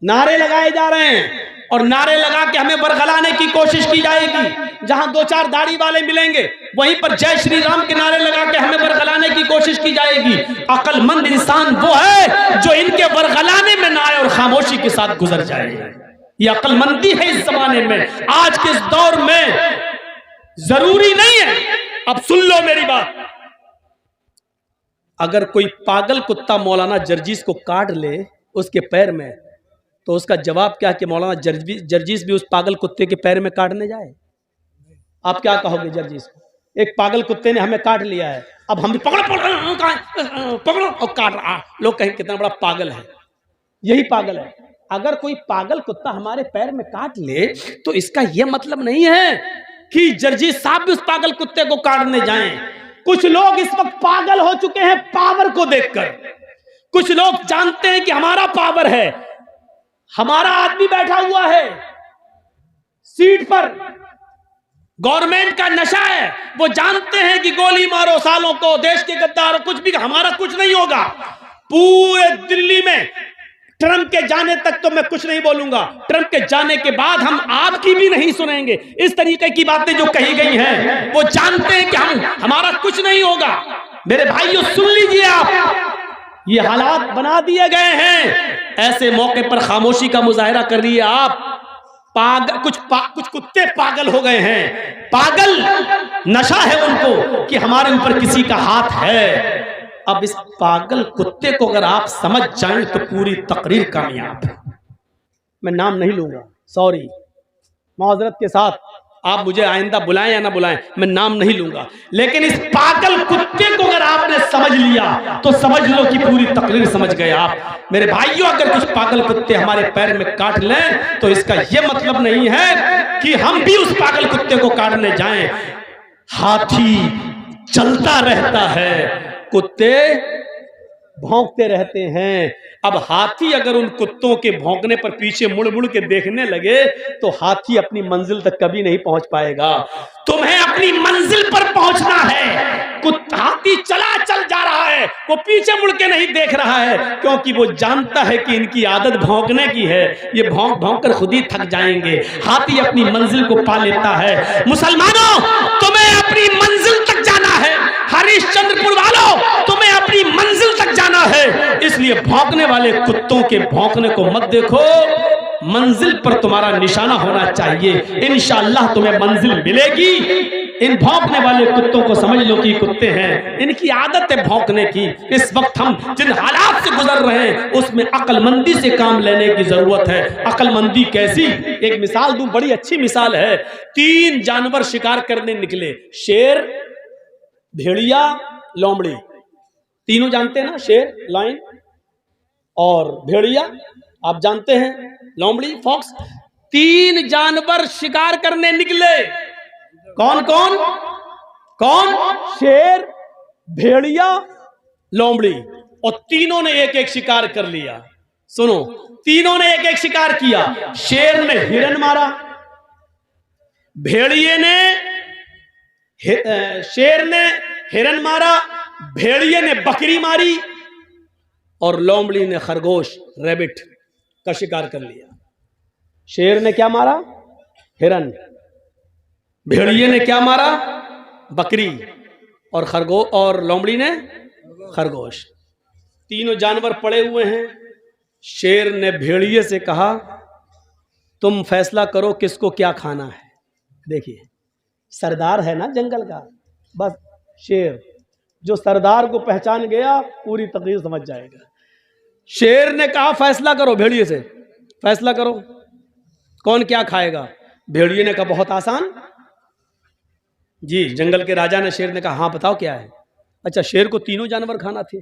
नारे लगाए जा रहे हैं और नारे लगा के हमें बरगलाने की कोशिश की जाएगी। जहां 2-4 दाढ़ी वाले मिलेंगे वहीं पर जय श्री राम के नारे लगा के हमें बरगलाने की कोशिश की जाएगी। अक्लमंद इंसान वो है जो इनके बरगलाने में ना आए और खामोशी के साथ गुजर जाए। ये अक्लमंदी है इस जमाने में, आज के इस दौर में। जरूरी नहीं है, अब सुन लो मेरी बात, अगर कोई पागल कुत्ता मौलाना जर्जीस को काट ले उसके पैर में, तो उसका जवाब क्या कि मौलाना जर्जीस भी उस पागल कुत्ते के पैर में काटने जाए? आप क्या कहोगे जर्जीस को? एक पागल कुत्ते ने हमें काट लिया है, अब हम भी पकड़ो और काट रहा। लोग कहें कितना बड़ा पागल है, यही पागल है। अगर कोई पागल कुत्ता हमारे पैर में काट ले तो इसका यह मतलब नहीं है कि जर्जीस साहब भी उस पागल कुत्ते को काटने जाएं। कुछ लोग इस वक्त पागल हो चुके हैं पावर को देखकर। कुछ लोग जानते हैं कि हमारा पावर है, हमारा आदमी बैठा हुआ है सीट पर, गवर्नमेंट का नशा है। वो जानते हैं कि गोली मारो सालों को, देश के गद्दार, कुछ भी, हमारा कुछ नहीं होगा। पूरे दिल्ली में ट्रंप के जाने तक तो मैं कुछ नहीं बोलूंगा, ट्रंप के जाने के बाद हम आपकी भी नहीं सुनेंगे। इस तरीके की बातें जो कही गई हैं, वो जानते हैं कि हमारा कुछ नहीं होगा। मेरे भाइयों सुन लीजिए, आप ये हालात बना दिए गए हैं, ऐसे मौके पर खामोशी का मुजाहिरा कर रही है आप। कुछ कुत्ते पागल हो गए हैं, पागल नशा है उनको कि हमारे ऊपर किसी का हाथ है। अब इस पागल कुत्ते को अगर आप समझ जाएं तो पूरी तकरीर कामयाब है। मैं नाम नहीं लूंगा, सॉरी, माजरत के साथ, आप मुझे आइंदा बुलाएं या ना बुलाएं, मैं नाम नहीं लूंगा। लेकिन इस पागल कुत्ते को अगर आपने समझ लिया तो समझ लो कि पूरी तकरीर समझ गए आप। मेरे भाइयों, अगर कुछ पागल कुत्ते हमारे पैर में काट लें तो इसका यह मतलब नहीं है कि हम भी उस पागल कुत्ते को काटने जाएं। हाथी चलता रहता है, कुत्ते भौंकते रहते हैं। अब हाथी अगर उन कुत्तों के भौंकने पर पीछे मुड़ मुड़ के देखने लगे तो हाथी अपनी मंजिल तक कभी नहीं पहुंच पाएगा। तुम्हें अपनी मंजिल पर पहुंचना है। हाथी चल जा रहा है, वो पीछे मुड़ के नहीं देख रहा है, क्योंकि वो जानता है कि इनकी आदत भौंकने की है, ये भौंक भौंक कर खुद ही थक जाएंगे। हाथी अपनी मंजिल को पा लेता है। मुसलमानों, तुम्हें अपनी मंजिल तक जाना है। हरिश्चंद्रपुर वालों, तुम्हें अपनी मंजिल तक जाना है। इसलिए भौंकने वाले कुत्तों के भौंकने को मत देखो, मंजिल पर तुम्हारा निशाना होना चाहिए। इंशाअल्लाह तुम्हें मंजिल मिलेगी। इन भौंकने वाले कुत्तों को समझ लो कि कुत्ते हैं, इनकी आदत है भौंकने की। इस वक्त हम जिन हालात से गुजर रहे हैं उसमें अक्लमंदी से काम लेने की जरूरत है। अक्लमंदी कैसी? एक मिसाल दूं, बड़ी अच्छी मिसाल है। 3 जानवर शिकार करने निकले, शेर, भेड़िया, लोमड़ी। तीनों जानते हैं ना, शेर, लायन और भेड़िया, आप जानते हैं, लोमड़ी, फॉक्स। 3 जानवर शिकार करने निकले। कौन कौन कौन? शेर, भेड़िया, लोमड़ी। और तीनों ने एक एक शिकार कर लिया। सुनो, तीनों ने एक एक शिकार किया। शेर ने हिरन मारा, भेड़िए ने शेर ने हिरन मारा, भेड़िए ने बकरी मारी और लोमड़ी ने खरगोश, रैबिट का शिकार कर लिया। शेर ने क्या मारा? हिरन। भेड़िए ने क्या मारा? बकरी। और लोमड़ी ने खरगोश। तीनों जानवर पड़े हुए हैं। शेर ने भेड़िए से कहा, तुम फैसला करो किसको क्या खाना है। देखिए, सरदार है ना जंगल का, बस शेर, जो सरदार को पहचान गया पूरी तकरीर समझ जाएगा। शेर ने कहा, फैसला करो, भेड़िए से फैसला करो कौन क्या खाएगा। भेड़िए ने कहा, बहुत आसान जी। जंगल के राजा ने शेर ने कहा, हाँ बताओ क्या है। अच्छा, शेर को तीनों जानवर खाना थे।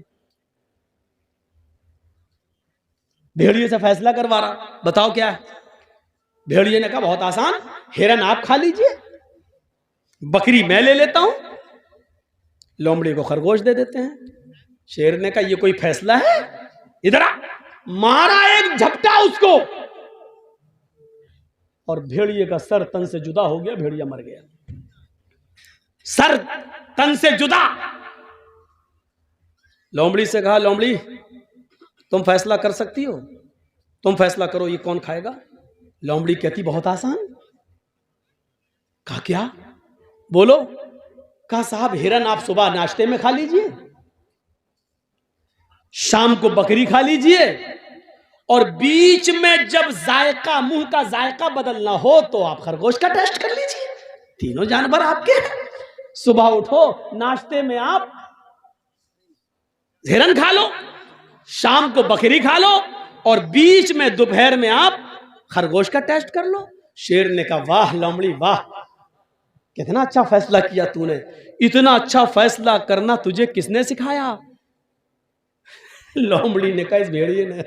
भेड़िए से फैसला करवा रहा, बताओ क्या है। भेड़िए ने कहा, बहुत आसान, हिरन आप खा लीजिए, बकरी मैं ले लेता हूं, लोमड़ी को खरगोश दे देते हैं। शेर ने कहा, ये कोई फैसला है? इधर आ। मारा एक झपटा उसको और भेड़िए का सर तन से जुदा हो गया, भेड़िया मर गया। सर तन से जुदा। लोमड़ी से कहा, लोमड़ी तुम फैसला कर सकती हो, तुम फैसला करो ये कौन खाएगा। लोमड़ी कहती, बहुत आसान। कहा, क्या? बोलो। कहा, साहब हिरन आप सुबह नाश्ते में खा लीजिए, शाम को बकरी खा लीजिए, और बीच में जब जायका, मुंह का जायका बदलना हो तो आप खरगोश का टेस्ट कर लीजिए। तीनों जानवर आपके। सुबह उठो, नाश्ते में आप हिरन खा लो, शाम को बकरी खा लो, और बीच में दोपहर में आप खरगोश का टेस्ट कर लो। शेर ने कहा, वाह लोमड़ी वाह, कितना अच्छा फैसला किया तूने। इतना अच्छा फैसला करना तुझे किसने सिखाया? लोमड़ी ने कहा, इस भेड़िए ने।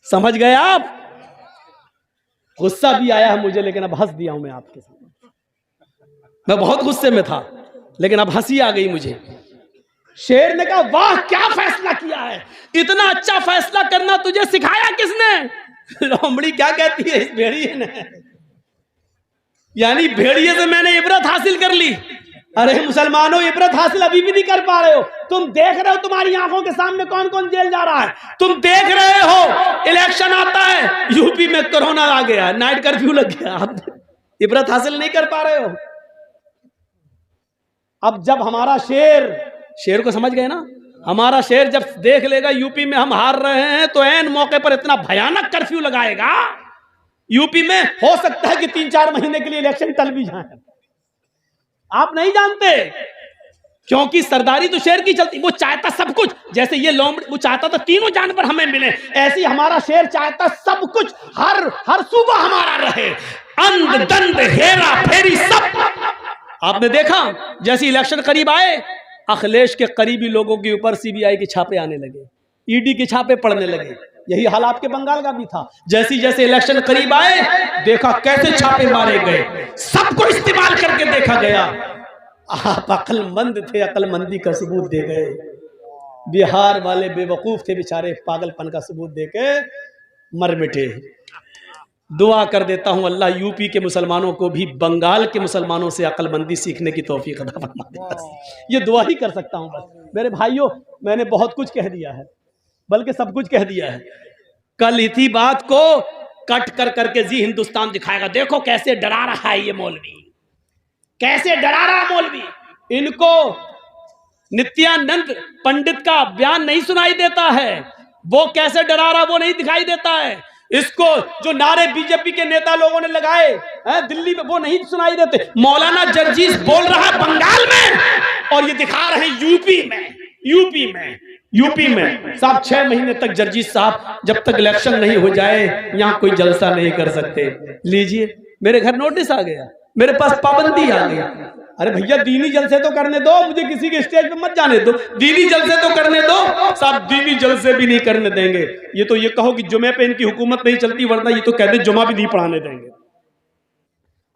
समझ गए आप? गुस्सा भी आया है मुझे, लेकिन अब हंस दिया हूं मैं आपके सामने। मैं बहुत गुस्से में था, लेकिन अब हंसी आ गई मुझे। शेर ने कहा, वाह क्या फैसला किया है, इतना अच्छा फैसला करना तुझे सिखाया किसने? लोमड़ी क्या कहती है, इस भेड़िए ने। यानी भेड़िए से मैंने इबरत हासिल कर ली। अरे मुसलमानों, इबरत हासिल अभी भी नहीं कर पा रहे हो। तुम देख रहे हो तुम्हारी आंखों के सामने कौन कौन जेल जा रहा है। तुम देख रहे हो इलेक्शन आता है, यूपी में कोरोना आ गया, नाइट कर्फ्यू लग गया, आप इबरत हासिल नहीं कर पा रहे हो। अब जब हमारा शेर को समझ गए ना, हमारा शेर जब देख लेगा यूपी में हम हार रहे हैं तो ऐन मौके पर इतना भयानक कर्फ्यू लगाएगा, यूपी में हो सकता है कि 3-4 महीने के लिए इलेक्शन टल भी जाए। आप नहीं जानते, क्योंकि सरदारी तो शेर की चलती। वो चाहता सब कुछ, जैसे ये लोमड़ी वो चाहता था तीनों जानवर हमें मिले, ऐसे ही हमारा शेर चाहता सब कुछ हर सूबा हमारा रहे, अंध दंड हेरा फेरी सब। आपने देखा जैसे इलेक्शन करीब आए, अखिलेश के करीबी लोगों के ऊपर सीबीआई के छापे आने लगे, ईडी के छापे पड़ने लगे। यही हाल आपके बंगाल का भी था। जैसे जैसे इलेक्शन करीब आए, देखा कैसे छापे मारे गए, सबको इस्तेमाल करके देखा गया। आप अक्लमंद थे, अक्लमंदी का सबूत दे गए। बिहार वाले बेवकूफ थे बेचारे, पागलपन का सबूत दे के मर मिटे। दुआ कर देता हूं अल्लाह यूपी के मुसलमानों को भी बंगाल के मुसलमानों से अक्लमंदी सीखने की तौफीक अता फरमा दे। बस ये दुआ ही कर सकता हूं। बस मेरे भाइयों, मैंने बहुत कुछ कह दिया है, बल्कि सब कुछ कह दिया है। कल इसी बात को कट कर करके जी हिंदुस्तान दिखाएगा। देखो कैसे डरा रहा है ये मौलवी, कैसे डरा रहा मौलवी। इनको नित्यानंद पंडित का बयान नहीं सुनाई देता है, वो कैसे डरा रहा वो नहीं दिखाई देता है। इसको जो नारे बीजेपी के नेता लोगों ने लगाए हैं दिल्ली में, वो नहीं सुनाई देते। मौलाना जर्जीस बोल रहा है बंगाल में, और ये दिखा रहे हैं यूपी में। साहब 6 महीने तक जर्जीस साहब जब तक इलेक्शन नहीं हो जाए यहाँ कोई जलसा नहीं कर सकते। लीजिए, मेरे घर नोटिस आ गया, मेरे पास पाबंदी आ गई। अरे भैया दीनी जलसे तो करने दो, मुझे किसी के स्टेज पे मत जाने दो। दीनी जलसे तो करने दो। साहब दीनी जलसे भी नहीं करने देंगे। ये तो ये कहो कि जुमे पे इनकी हुकूमत नहीं चलती, वरना ये तो कहते जुमा भी नहीं पढ़ाने देंगे।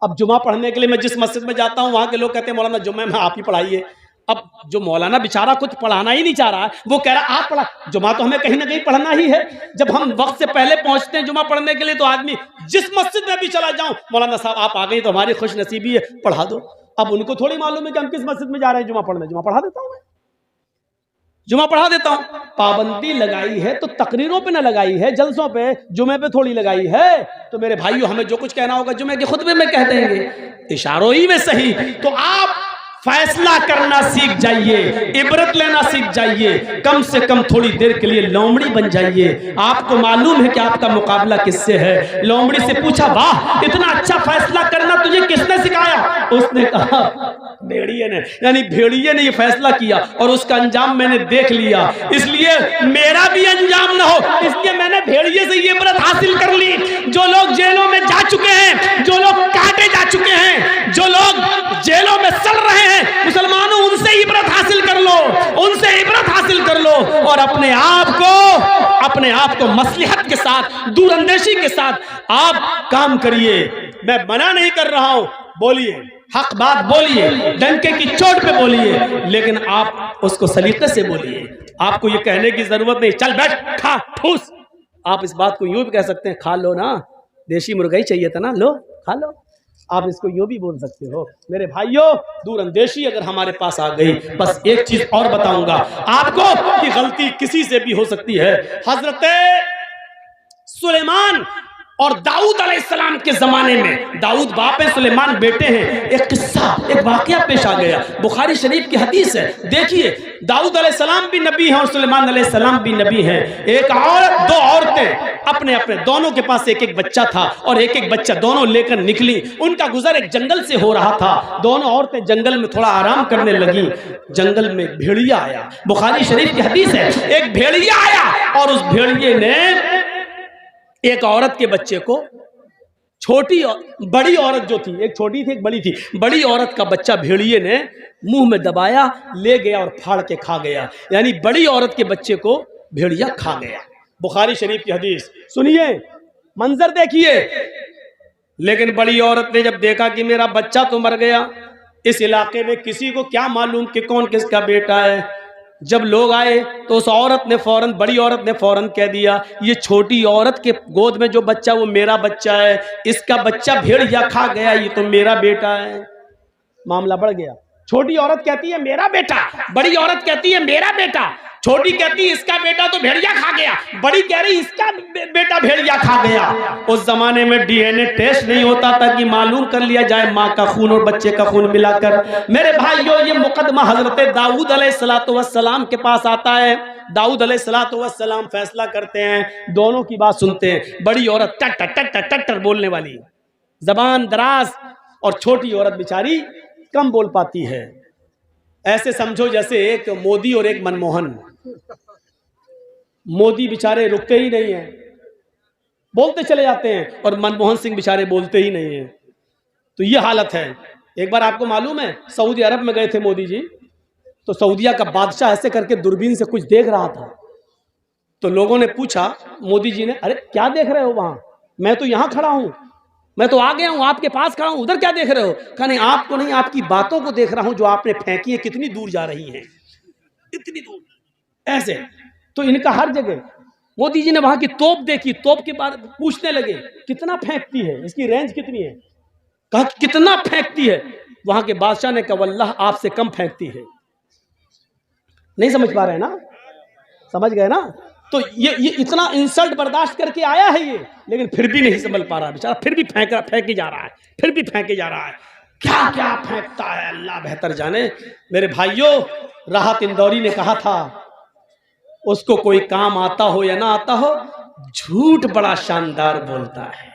अब जुमा पढ़ने के लिए मैं जिस मस्जिद में जाता हूँ वहां के लोग कहते हैं मौलाना जुम्मे में आप ही पढ़ाइए। अब जो मौलाना बेचारा कुछ पढ़ाना ही नहीं चाह रहा है, वो कह रहा आप पढ़ा। जुमा तो हमें कहीं ना कहीं पढ़ना ही है। जब हम वक्त से पहले पहुंचते हैं जुमा पढ़ने के लिए, तो आदमी जिस मस्जिद में भी चला जाऊं, मौलाना साहब आप आ गए तो हमारी खुश नसीबी है, पढ़ा दो। अब उनको थोड़ी मालूम है कि हम किस मस्जिद में जा रहे हैं जुमा पढ़ने। जुमा पढ़ा देता हूं मैं, जुमा पढ़ा देता हूं। पाबंदी लगाई है तो तकरीरों पे ना लगाई है, जलसों पे, जुमे पे थोड़ी लगाई है। तो मेरे भाइयों, हमें जो कुछ कहना होगा जुमे के खुतबे में कह देंगे, इशारों ही में सही। तो आप फैसला करना सीख जाइए, इबरत लेना सीख जाइए, कम से कम थोड़ी देर के लिए लोमड़ी बन जाइए। आपको मालूम है कि आपका मुकाबला किससे है। लोमड़ी से पूछा, वाह इतना अच्छा फैसला करना तुझे किसने सिखाया? उसने कहा भेड़िए ने, यानी भेड़िए ने ये फैसला किया और उसका अंजाम मैंने देख लिया, इसलिए मेरा भी अंजाम ना हो, इसलिए मैंने भेड़िए से ये इबरत हासिल कर ली। जो लोग जेलों में जा चुके हैं, जो लोग काटे जा चुके हैं, जो लोग जेलों में सड़ रहे हैं, मुसलमानों उनसे इबरत हासिल कर लो, उनसे इबरत हासिल कर लो और अपने आप को मसलिहत के साथ, दूरअंदेशी के साथ आप काम करिए। मैं मना नहीं कर रहा हूं, बोलिए, हक बात बोलिए, डंके की चोट पे बोलिए, लेकिन आप उसको सलीके से बोलिए। आपको ये कहने की जरूरत नहीं चल बैठ खा ठूस। आप इस बात को यूं भी कह सकते हैं, खा लो ना, देशी मुर्गा ही चाहिए था ना, लो खा लो। आप इसको यूं भी बोल सकते हो। मेरे भाइयों, दूरअंदेशी अगर हमारे पास आ गई, बस एक चीज और बताऊंगा आपको कि गलती किसी से भी हो सकती है। हजरत सुलेमान और दाऊद अलैहिस्सलाम के जमाने में, दाऊद बाप है, सुलेमान बेटे हैं, एक किस्सा, एक वाकया पेश आ गया। बुखारी शरीफ की हदीस है। देखिए, दाऊद अलैहिस्सलाम भी नबी हैं और सुलेमान अलैहिस्सलाम भी नबी हैं। एक औरत, 2 औरतें अपने अपने, दोनों के पास एक एक बच्चा था और एक एक बच्चा दोनों लेकर निकली। उनका गुजर एक जंगल से हो रहा था। दोनों औरतें जंगल में थोड़ा आराम करने लगी। जंगल में भेड़िया आया। बुखारी शरीफ की हदीस है, एक भेड़िया आया और उस भेड़िए ने एक औरत के बच्चे को, छोटी बड़ी औरत जो थी, एक छोटी थी एक बड़ी थी, बड़ी औरत का बच्चा भेड़िए ने मुंह में दबाया, ले गया और फाड़ के खा गया। यानी बड़ी औरत के बच्चे को भेड़िया खा गया। बुखारी शरीफ की हदीस सुनिए, मंजर देखिए। लेकिन बड़ी औरत ने जब देखा कि मेरा बच्चा तो मर गया, इस इलाके में किसी को क्या मालूम कि कौन किसका बेटा है। जब लोग आए तो उस औरत ने फौरन, बड़ी औरत ने फौरन कह दिया, ये छोटी औरत के गोद में जो बच्चा वो मेरा बच्चा है, इसका बच्चा भेड़िया खा गया, ये तो मेरा बेटा है। मामला बढ़ गया। छोटी औरत कहती है मेरा बेटा, बड़ी औरत कहती है मेरा बेटा। छोटी कहती इसका बेटा तो भेड़िया खा गया, बड़ी कह रही इसका बेटा भेड़िया खा गया। उस जमाने में डीएनए टेस्ट नहीं होता था कि मालूम कर लिया जाए माँ का खून और बच्चे का खून मिलाकर। मेरे भाइयों, ये मुकदमा हजरत दाऊद अलैहिस्सलाम के पास आता है। दाऊद अलैहिस्सलाम फैसला करते हैं, दोनों की बात सुनते हैं। बड़ी औरत टट टट टट टट बोलने वाली, जबान दराज, और छोटी औरत बेचारी कम बोल पाती है। ऐसे समझो जैसे एक मोदी और एक मनमोहन। मोदी बेचारे रुकते ही नहीं हैं, बोलते चले जाते हैं, और मनमोहन सिंह बेचारे बोलते ही नहीं हैं। तो ये हालत है। एक बार आपको मालूम है सऊदी अरब में गए थे मोदी जी, तो सऊदिया का बादशाह ऐसे करके दूरबीन से कुछ देख रहा था। तो लोगों ने पूछा मोदी जी ने, अरे क्या देख रहे हो वहां? मैं तो यहां खड़ा हूं, मैं तो आ गया हूं, आपके पास खड़ा हूं, उधर क्या देख रहे हो? कहा नहीं, आपको नहीं, आपकी बातों को देख रहा हूं जो आपने फेंकी है, कितनी दूर जा रही हैं, इतनी दूर। ऐसे तो इनका हर जगह। मोदी जी ने वहां की तोप देखी, तोप के बाद पूछने लगे कितना फेंकती है, इसकी रेंज कितनी है? कहा कितना फेंकती है? वहां के बादशाह ने कहा वल्लाह आपसे कम फेंकती है। नहीं समझ पा रहे ना? समझ गए ना? तो ये इतना इंसल्ट बर्दाश्त करके आया है ये, लेकिन फिर भी नहीं संभल पा रहा बेचारा, फिर भी फेंके जा रहा है, फिर भी फेंके जा रहा है। क्या क्या फेंकता है अल्लाह बेहतर जाने। मेरे भाइयों, राहत इंदौरी ने कहा था, उसको कोई काम आता हो या ना आता हो, झूठ बड़ा शानदार बोलता है,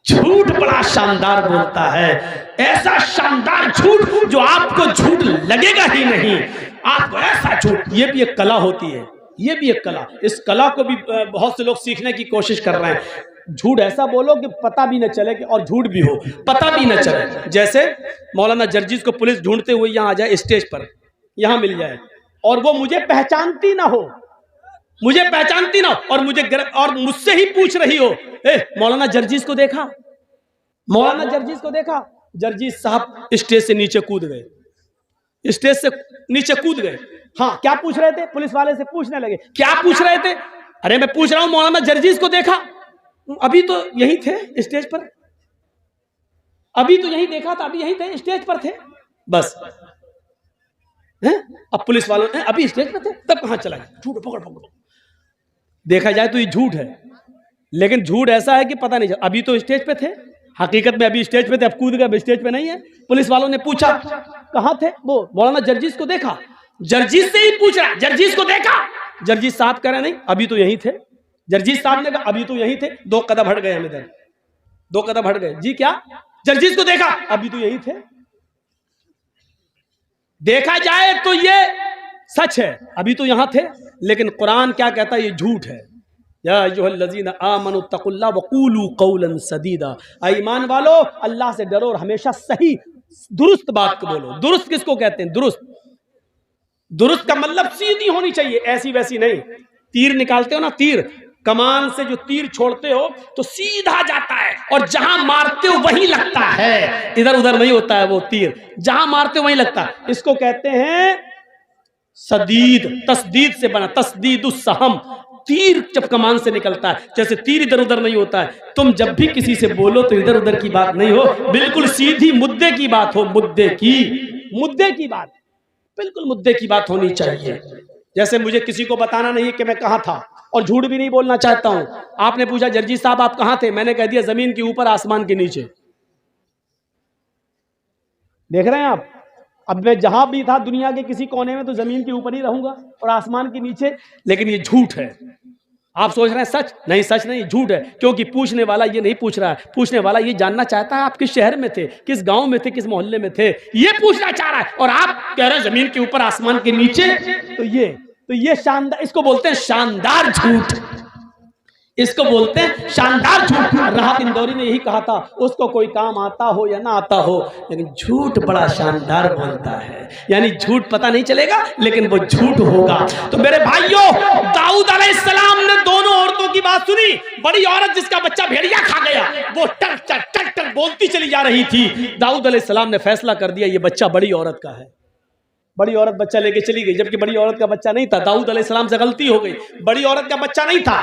झूठ बड़ा शानदार बोलता है। ऐसा शानदार झूठ जो आपको झूठ लगेगा ही नहीं, आपको ऐसा झूठ। ये भी एक कला होती है, ये भी एक कला। इस कला को भी बहुत से लोग सीखने की कोशिश कर रहे हैं। झूठ ऐसा बोलो कि पता भी न चले कि, और झूठ भी हो पता भी न चले। जैसे मौलाना जर्जिस को पुलिस ढूंढते हुए यहाँ आ जाए, स्टेज पर यहाँ मिल जाए, और वो मुझे पहचानती ना हो, मुझे पहचानती ना हो, और मुझसे ही पूछ रही हो, ए मौलाना जर्जिस को देखा, मौलाना जर्जिस को देखा। जर्जिस साहब स्टेज से नीचे कूद गए, स्टेज से नीचे कूद गए। हाँ, क्या पूछ रहे थे? पुलिस वाले से पूछने लगे, क्या पूछ रहे थे? अरे मैं पूछ रहा हूं मौलाना जर्जिस को देखा? अभी तो यही थे स्टेज पर, अभी तो यही देखा था, अभी यही थे, स्टेज पर थे बस। हैं? अब पुलिस वालों ने अभी स्टेज पर थे, तब कहां चला गया? झूठ, पकड़ पकड़। देखा जाए तो ये झूठ है, लेकिन झूठ ऐसा है कि पता नहीं चला। अभी तो स्टेज पे थे, हकीकत में अभी स्टेज पे थे, अब कूद गए, स्टेज पे नहीं है। पुलिस वालों ने पूछा कहां थे? वो मौलाना जर्जिस को देखा। जर्जिस से ही पूछ रहा, जर्जिस को देखा? जर्जिस साहब कह रहे नहीं, अभी तो यही थे। जर्जिस साहब ने कहा अभी तो यही थे। 2 कदम हट गए हम इधर, 2 कदम हट गए। जी क्या? जर्जिस को देखा? अभी तो यही थे। देखा जाए तो ये सच है, अभी तो यहां थे, लेकिन कुरान क्या कहता है? ये झूठ है। या अय्युहल्लज़ीना आमनु तक़ुल्लाह वक़ूलू क़ौलन सदीदा। ईमान वालो, अल्लाह से डरो और हमेशा सही दुरुस्त बात को बोलो। दुरुस्त किसको कहते हैं? दुरुस्त, दुरुस्त का मतलब सीधी होनी चाहिए, ऐसी वैसी नहीं। तीर निकालते हो ना, तीर कमान से जो तीर छोड़ते हो तो सीधा जाता है, और जहां मारते हो वहीं लगता है, इधर उधर नहीं होता है वो तीर, जहां मारते हो वहीं लगता है। इसको कहते हैं सदीद, तस्दीद से बना, तस्दीदुस सहम। तीर जब कमान से निकलता है, जैसे तीर इधर उधर नहीं होता है। तुम जब भी किसी से बोलो तो इधर उधर की बात नहीं हो, बिल्कुल सीधी मुद्दे की बात हो, मुद्दे की बात, बिल्कुल मुद्दे की बात होनी चाहिए। जैसे मुझे किसी को बताना नहीं कि मैं कहां था, और झूठ भी नहीं बोलना चाहता हूं। आपने पूछा जर्जिस साहब आप कहां थे? मैंने कह दिया जमीन के ऊपर, आसमान के नीचे। देख रहे हैं आप? अब मैं जहां भी था दुनिया के किसी कोने में, तो जमीन के ऊपर ही रहूंगा और आसमान के नीचे। लेकिन ये झूठ है। आप सोच रहे हैं सच? नहीं, सच नहीं, झूठ है। क्योंकि पूछने वाला ये नहीं पूछ रहा है, पूछने वाला ये जानना चाहता है आप किस शहर में थे, किस गांव में थे, किस मोहल्ले में थे, ये पूछना चाह रहा है। और आप कह रहे हैं जमीन के ऊपर, आसमान के नीचे। तो ये शानदार, इसको बोलते हैं शानदार झूठ, इसको बोलते हैं शानदार झूठ। राहत इंदौरी ने यही कहा था, उसको कोई काम आता हो या ना आता हो, लेकिन झूठ बड़ा शानदार बोलता है। यानी झूठ पता नहीं चलेगा, लेकिन वो झूठ होगा। तो मेरे भाइयों, दाऊद अलैहिस्सलाम ने दोनों औरतों की बात सुनी। बड़ी औरत जिसका बच्चा भेड़िया खा गया, वो टक टक टक टक बोलती चली जा रही थी। दाऊद अलैहिस्सलाम ने फैसला कर दिया, ये बच्चा बड़ी औरत का है। बड़ी औरत बच्चा लेके चली गई, जबकि बड़ी औरत का बच्चा नहीं था। दाऊद अलैहिस्सलाम से गलती हो गई, बड़ी औरत का बच्चा नहीं था।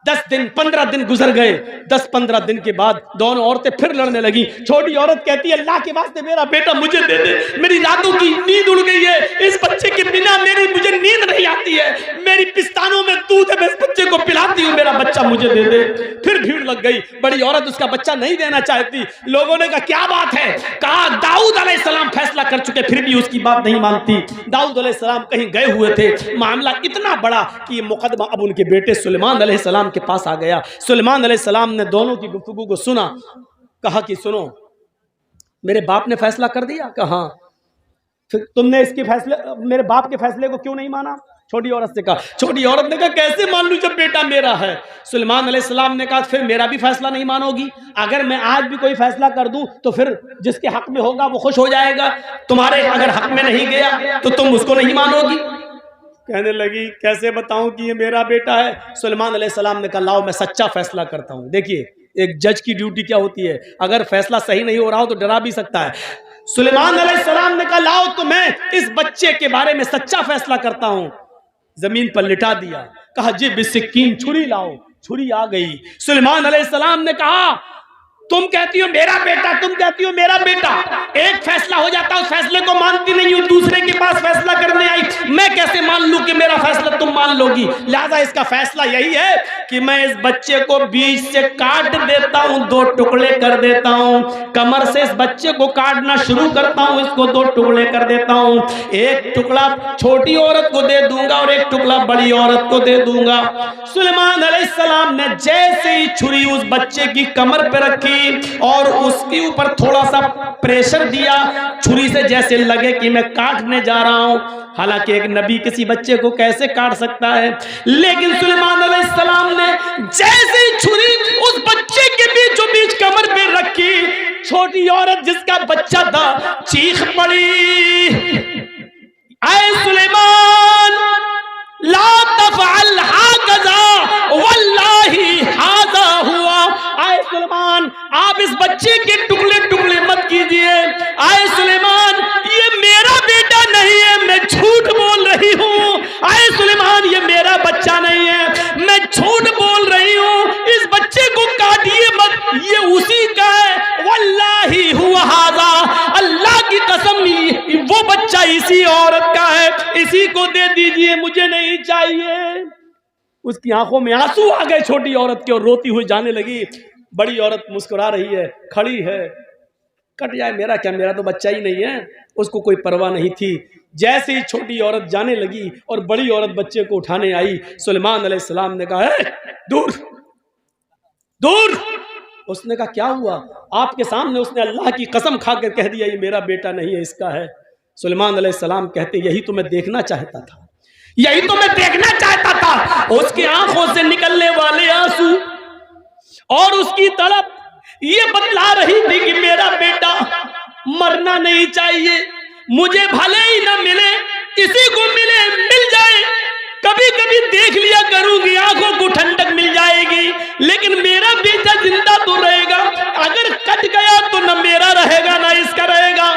10 दिन 15 दिन गुजर गए। 10-15 दिन के बाद दोनों औरतें फिर लड़ने लगी। छोटी औरत कहती है अल्लाह के वास्ते मेरा बेटा मुझे दे दे, मेरी रातों की नींद उड़ गई है, इस बच्चे के बिना मुझे नींद नहीं आती है, मेरी पिस्तानों में दूध है, मैं इस बच्चे को पिलाती हूँ, मेरा बच्चा मुझे दे दे। फिर भीड़ लग गई। बड़ी औरत उसका बच्चा नहीं देना चाहती। लोगों ने कहा क्या बात है? कहा दाऊद अलैहिस्सलाम फैसला कर चुके, फिर भी उसकी बात नहीं मानती। दाऊद अलैहिस्सलाम कहीं गए हुए थे, मामला इतना बड़ा कि मुकदमा अब उनके बेटे सुलेमान अलैहिस्सलाम के पास आ गया। सुलेमान अलैहिस्सलाम ने दोनों की गुफ्तगू को सुना। कहा कि सुनो, मेरे बाप ने फैसला कर दिया। कहा फिर तुमने इसके फैसले, मेरे बाप के फैसले को क्यों नहीं माना? छोटी औरत से कहा। छोटी औरत ने कहा कैसे मान लूं जब बेटा मेरा है? सुलेमान अलैहिस्सलाम ने कहा फिर मेरा भी फैसला नहीं मानोगी? अगर मैं आज भी कोई फैसला कर दूं तो फिर जिसके हक में होगा वो खुश हो जाएगा, तुम्हारे अगर हक में नहीं गया तो तुम उसको नहीं मानोगी। कहने लगी कैसे बताऊं कि ये मेरा बेटा है? सुलेमान अलैहिस्सलाम ने कहा लाओ मैं सच्चा फैसला करता हूं। देखिए एक जज की ड्यूटी क्या होती है, अगर फैसला सही नहीं हो रहा हो तो डरा भी सकता है। सुलेमान अलैहिस्सलाम ने कहा लाओ तो मैं इस बच्चे के बारे में सच्चा फैसला करता हूं। जमीन पर लिटा दिया। कहा जी बिस्किन छुरी लाओ। छुरी आ गई। सुलेमान अलैहिस्सलाम ने कहा तुम कहती हो मेरा बेटा, तुम कहती हो मेरा बेटा, एक फैसला हो जाता उस फैसले को मानती नहीं हो, दूसरे के पास फैसला करने आई, मैं कैसे मान लूं कि मेरा फैसला तुम मान लोगी? लिहाजा इसका फैसला यही है कि मैं इस बच्चे को बीच से काट देता हूं, 2 टुकड़े कर देता हूं, कमर से इस बच्चे को काटना शुरू करता हूं, इसको 2 टुकड़े कर देता हूं, एक टुकड़ा छोटी औरत को दे दूंगा और एक टुकड़ा बड़ी औरत को दे दूंगा। सुलेमान अलैहिस्सलाम ने जैसे ही छुरी उस बच्चे की कमर पर रखी और उसके ऊपर थोड़ा सा प्रेशर दिया, छुरी से जैसे लगे कि मैं काटने जा रहा हूं। हालांकि एक नबी किसी बच्चे को कैसे काट सकता है, लेकिन सुलेमान अलैहिस्सलाम ने जैसे ही छुरी उस बच्चे के बीचों बीच कमर पे रखी, छोटी औरत जिसका बच्चा था चीख पड़ी, ऐ सुलेमान ला तफअल हाकज़ा वल्लाही हाज़ा हुआ। आए सुलेमान आप इस बच्चे के टुकड़े टुकड़े मत कीजिए। आए सुलेमान ये मेरा बेटा नहीं है, मैं झूठ बोल रही हूँ। आए सुलेमान ये मेरा बच्चा नहीं है, मैं झूठ बोल रही हूँ, इस बच्चे को काटिए मत, ये उसी का है। वल्लाही हुआ हाज़ा, अल्लाह की कसम वो बच्चा इसी औरत का है, इसी को दे दीजिए, मुझे नहीं चाहिए। उसकी आंखों में आंसू आ गए छोटी औरत के और रोती हुई जाने लगी। बड़ी औरत मुस्कुरा रही है, खड़ी है, कट जाए मेरा क्या, मेरा तो बच्चा ही नहीं है, उसको कोई परवाह नहीं थी। जैसे ही छोटी औरत जाने लगी और बड़ी औरत बच्चे को उठाने आई, सुलेमान अलैहिस्सलाम ने कहा दूर दूर। उसने कहा क्या हुआ? आपके सामने उसने अल्लाह की कसम खाकर कह दिया ये मेरा बेटा नहीं है, इसका है। सुलेमान अलैहिस्सलाम कहते यही तो मैं देखना चाहता था, यही तो मैं देखना चाहता था। उसकी आंखों से निकलने वाले आंसू और उसकी तड़प ये बतला रही थी कि मेरा बेटा मरना नहीं चाहिए, मुझे भले ही ना मिले, किसी को मिले मिल जाए, कभी कभी देख लिया करूंगी, आंखों को ठंडक मिल जाएगी, लेकिन मेरा बेटा जिंदा तो रहेगा। अगर कट गया तो न मेरा रहेगा ना इसका रहेगा।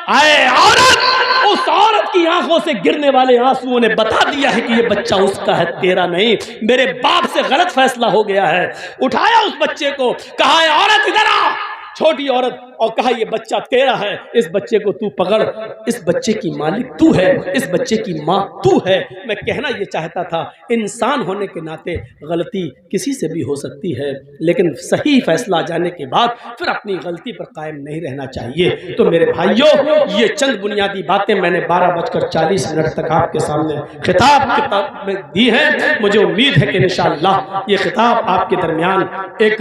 आए औरत, उस औरत की आंखों से गिरने वाले आंसुओं ने बता दिया है कि ये बच्चा उसका है, तेरा नहीं। मेरे बाप से गलत फैसला हो गया है। उठाया उस बच्चे को, कहा है औरत इधर आ, छोटी औरत, और कहा ये बच्चा तेरा है, इस बच्चे को तू पकड़, इस बच्चे की मालिक तू है, इस बच्चे की माँ तू है। मैं कहना ये चाहता था इंसान होने के नाते गलती किसी से भी हो सकती है, लेकिन सही फैसला जाने के बाद फिर अपनी गलती पर कायम नहीं रहना चाहिए। तो मेरे भाइयों, ये चंद बुनियादी बातें मैंने 12:40 तक आपके सामने खिताब में दी है। मुझे उम्मीद है कि इंशाअल्लाह ये खिताब आपके दरमियान एक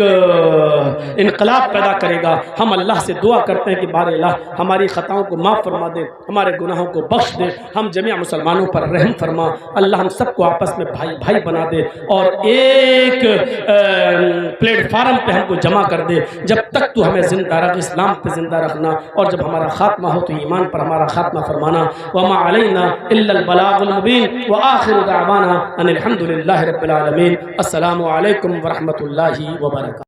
इनकलाब पैदा करेगा। हम अल्लाह से दुआ करते हैं कि बारे अल्लाह हमारी खताओं को माफ़ फरमा दे, हमारे गुनाहों को बख्श दे, हम जमीआ मुसलमानों पर रहम फरमा। अल्लाह हम सबको आपस में भाई भाई बना दे और एक प्लेटफार्म पे हमको जमा कर दे। जब तक तू हमें जिंदा रख, इस्लाम पे जिंदा रखना, और जब हमारा खात्मा हो तो ईमान पर हमारा खात्मा फरमाना। वमा अलैना इल्लल बलागुल मुबीन व आखिरु दावाना अनिल हम्दुलिल्लाहि रब्बिल आलमीन। अस्सलामु अलैकुम व रहमतुल्लाहि व बरकातुहू।